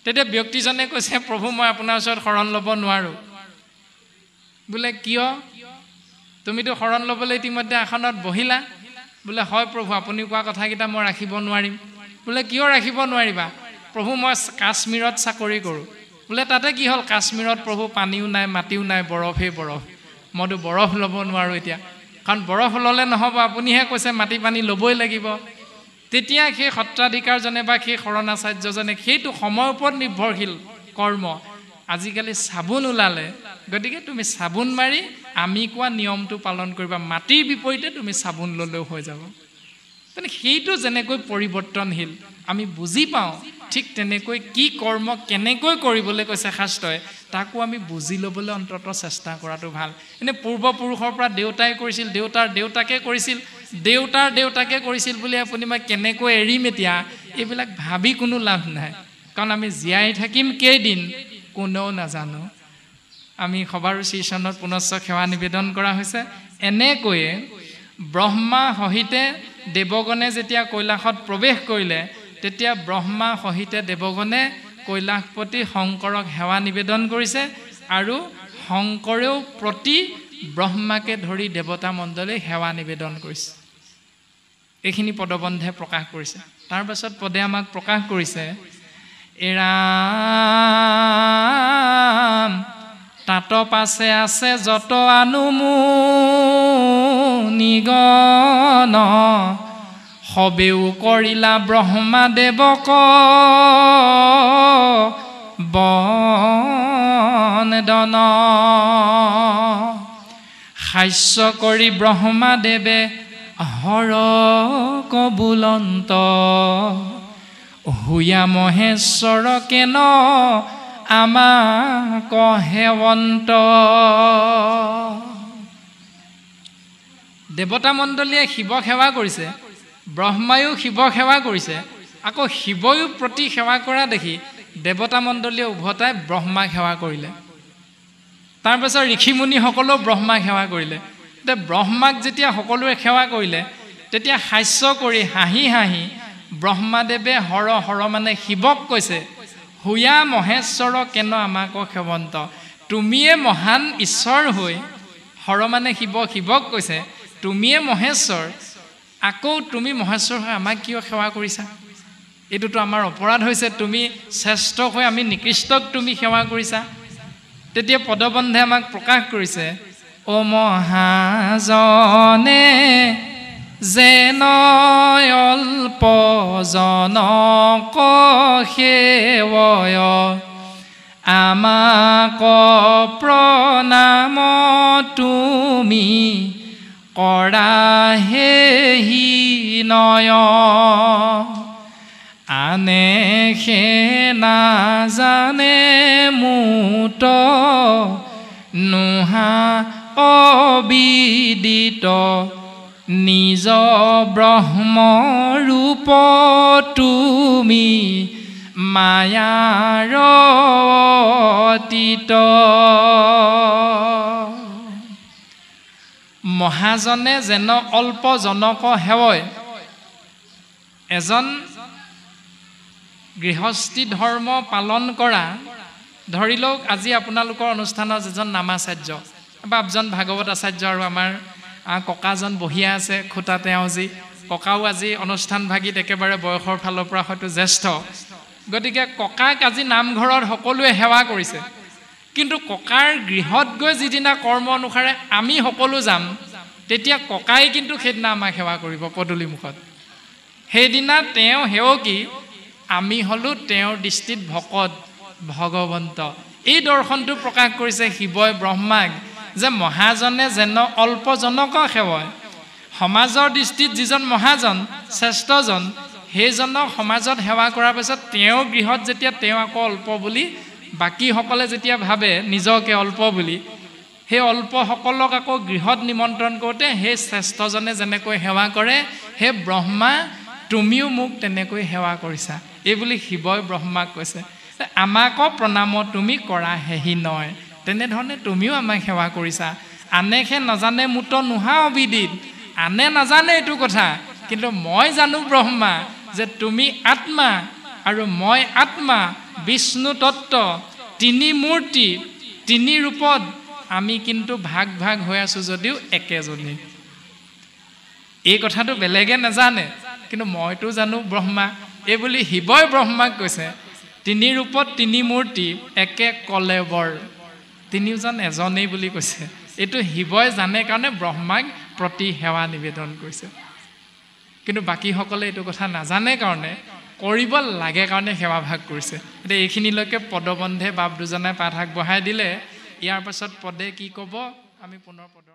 তেতিয়া ব্যক্তিজনে কৈছে, প্ৰভু মই আপোনাৰ ওচৰত শৰণ ল'ব নোৱাৰোঁ। বোলে কিয়? তুমিতো শৰণ ল'বলৈ ইতিমধ্যে আসনত বহিলা। বোলে হয় প্ৰভু, আপুনি কোৱা কথাকেইটা মই ৰাখিব নোৱাৰিম। বোলে কিয় ৰাখিব নোৱাৰিবা? প্ৰভু মই কাশ্মীৰত চাকৰি কৰোঁ। বোলে তাতে কি হ'ল? কাশ্মীৰত প্ৰভু পানীও নাই মাটিও নাই, বৰফেই বৰফ। মইতো বৰফ ল'ব নোৱাৰোঁ এতিয়া, কাৰণ বৰফ ল'লে নহ'ব, আপুনিহে কৈছে মাটি পানী ল'বই লাগিব। তেতিয়া সেই সত্ৰাধিকাৰজনে বা সেই শৰণাচাৰ্যজনে সেইটো সময়ৰ ওপৰত নিৰ্ভৰশীল কৰ্ম। আজিকালি চাবোন ওলালে, গতিকে তুমি চাবোন মাৰি আমি কোৱা নিয়মটো পালন কৰিবা, মাটিৰ বিপৰীতে তুমি চাবোন ল'লেও হৈ যাব। তেনে সেইটো যেনেকৈ পৰিৱৰ্তনশীল আমি বুজি পাওঁ, ঠিক তেনেকৈ কি কৰ্ম কেনেকৈ কৰিবলৈ কৈছে শাস্ত্ৰই তাকো আমি বুজি ল'বলৈ অন্ততঃ চেষ্টা কৰাটো ভাল। এনে পূৰ্বপুৰুষৰ পৰা দেউতাই কৰিছিল, দেউতাৰ দেউতাকে কৰিছিল, দেউতাৰ দেউতাকে কৰিছিল বুলি আপুনি মই কেনেকৈ এৰিম এতিয়া? এইবিলাক ভাবি কোনো লাভ নাই, কাৰণ আমি জীয়াই থাকিম কেইদিন কোনেও নাজানো। আমি সবাৰুচি চনত পুনশ্চ সেৱা নিবেদন কৰা হৈছে। এনেকৈয়ে ব্ৰহ্মা সহিতে দেৱগণে যেতিয়া কৈলাশত প্ৰৱেশ কৰিলে, তেতিয়া ব্ৰহ্মা সহিতে দেৱগণে কৈলাশপতি শংকৰক সেৱা নিবেদন কৰিছে, আৰু শংকৰেও প্ৰতি ব্ৰহ্মাকে ধৰি দেৱতা মণ্ডলী সেৱা নিবেদন কৰিছে। এইখিনি পদবন্ধে প্ৰকাশ কৰিছে। তাৰ পাছত পদে আমাক প্ৰকাশ কৰিছে, এৰাম তাত পাছে আছে যত আনুমুনিগণ, সবেও কৰিলা ব্ৰহ্মা দেৱক বন্দন। হাস্য কৰি ব্ৰহ্মাদেৱে হৰ কবুলন্ত, হুয়া মহেশ্বৰ কেন আমাক হেৱন্ত। দেৱতা মণ্ডলীয়ে শিৱক সেৱা কৰিছে, ব্ৰহ্মায়ো শিৱক সেৱা কৰিছে, আকৌ শিৱয়ো প্ৰতি সেৱা কৰা দেখি দেৱতা মণ্ডলীয়ে উভতাই ব্ৰহ্মাক সেৱা কৰিলে। তাৰপাছত ঋষিমুনিসকলেও ব্ৰহ্মাক সেৱা কৰিলে। এতিয়া ব্ৰহ্মাক যেতিয়া সকলোৱে সেৱা কৰিলে, তেতিয়া হাস্য কৰি হাঁহি হাঁহি ব্ৰহ্মাদেৱে হৰ হৰ মানে শিৱক কৈছে, হুয়া মহেশ্বৰ কেন আমাক সেৱন্ত, তুমিয়ে মহান ঈশ্বৰ হৈ হৰ মানে শিৱ শিৱক কৈছে তুমিয়ে মহেশ্বৰ আকৌ তুমি মহেশ্বৰ হৈ আমাক কিয় সেৱা কৰিছা এইটোতো আমাৰ অপৰাধ হৈছে তুমি শ্ৰেষ্ঠ হৈ আমি নিকৃষ্টক তুমি সেৱা কৰিছা তেতিয়া পদবন্ধে আমাক প্ৰকাশ কৰিছে ও মহাজনে যেন অল্প জনক সেৱয় আমাক প্ৰণাম তুমি কৰাহে নয় আনে সে নাজানে মুত নোহা অবিদিত নিজ ব্ৰহ্মৰূপ তুমি মায়াৰ অতীত মহাজনে যেন অল্প জনক সেৱয় এজন গৃহস্থী ধৰ্ম পালন কৰা ধৰি লওক আজি আপোনালোকৰ অনুষ্ঠানত এজন নামাচাৰ্য বা এজন ভাগৱত আচাৰ্য আৰু আমাৰ ককাজন বহিয়া আছে খুটা তেওজী ককাও আজি অনুষ্ঠান ভাগিত একেবাৰে বয়সৰ ফালৰ পৰা হয়তো জ্যেষ্ঠ গতিকে ককাক আজি নামঘৰত সকলোৱে সেৱা কৰিছে কিন্তু ককাৰ গৃহত গৈ যিদিনা কৰ্ম অনুসাৰে আমি সকলো যাম তেতিয়া ককাই কিন্তু সেইদিনা আমাক সেৱা কৰিব পদূলি মুখত সেইদিনা তেওঁ সেৱকী আমি হলো তেওঁৰ দৃষ্টিত ভকত ভগৱন্ত এই দৰ্শনটো প্ৰকাশ কৰিছে শিৱই ব্ৰহ্মাক যে মহাজনে যেন অল্প জনক সেৱয় সমাজৰ দৃষ্টিত যিজন মহাজন শ্ৰেষ্ঠজন সেইজনক সমাজত সেৱা কৰাৰ পিছত তেওঁ গৃহত যেতিয়া তেওঁ আকৌ অল্প বুলি বাকীসকলে যেতিয়া ভাবে নিজকে অল্প বুলি সেই অল্পসকলক আকৌ গৃহত নিমন্ত্ৰণ কৰোঁতে সেই শ্ৰেষ্ঠজনে যেনেকৈ সেৱা কৰে হে ব্ৰহ্মা তুমিও মোক তেনেকৈ সেৱা কৰিছা এই বুলি শিৱই ব্ৰহ্মাক কৈছে আমাক প্ৰণাম তুমি কৰা হেহি নয় তেনেধৰণে তুমিও আমাক সেৱা কৰিছা আনেহে নাজানে মুত নোহা অবিদিত আনে নাজানে এইটো কথা কিন্তু মই জানো ব্ৰহ্মা যে তুমি আত্মা আৰু মই আত্মা বিষ্ণু তত্ত্ব তিনি মূৰ্তি তিনি ৰূপত আমি কিন্তু ভাগ ভাগ হৈ আছো যদিও একেজনী এই কথাটো বেলেগে নাজানে কিন্তু মইতো জানো ব্ৰহ্মা এই বুলি শিৱই ব্ৰহ্মাক কৈছে তিনি ৰূপত তিনি মূৰ্তি একে কলেবৰ তিনিওজন এজনেই বুলি কৈছে এইটো শিৱই জানে কাৰণে ব্ৰহ্মাক প্ৰতি সেৱা নিবেদন কৰিছে কিন্তু বাকীসকলে এইটো কথা নাজানে কাৰণে কৰিব লাগে কাৰণে সেৱা ভাগ কৰিছে এতিয়া এইখিনিলৈকে পদবন্ধে বাপ দুজনে পাঠ আগবঢ়াই দিলে ইয়াৰ পাছত পদে কি ক'ব আমি পুনৰ পদ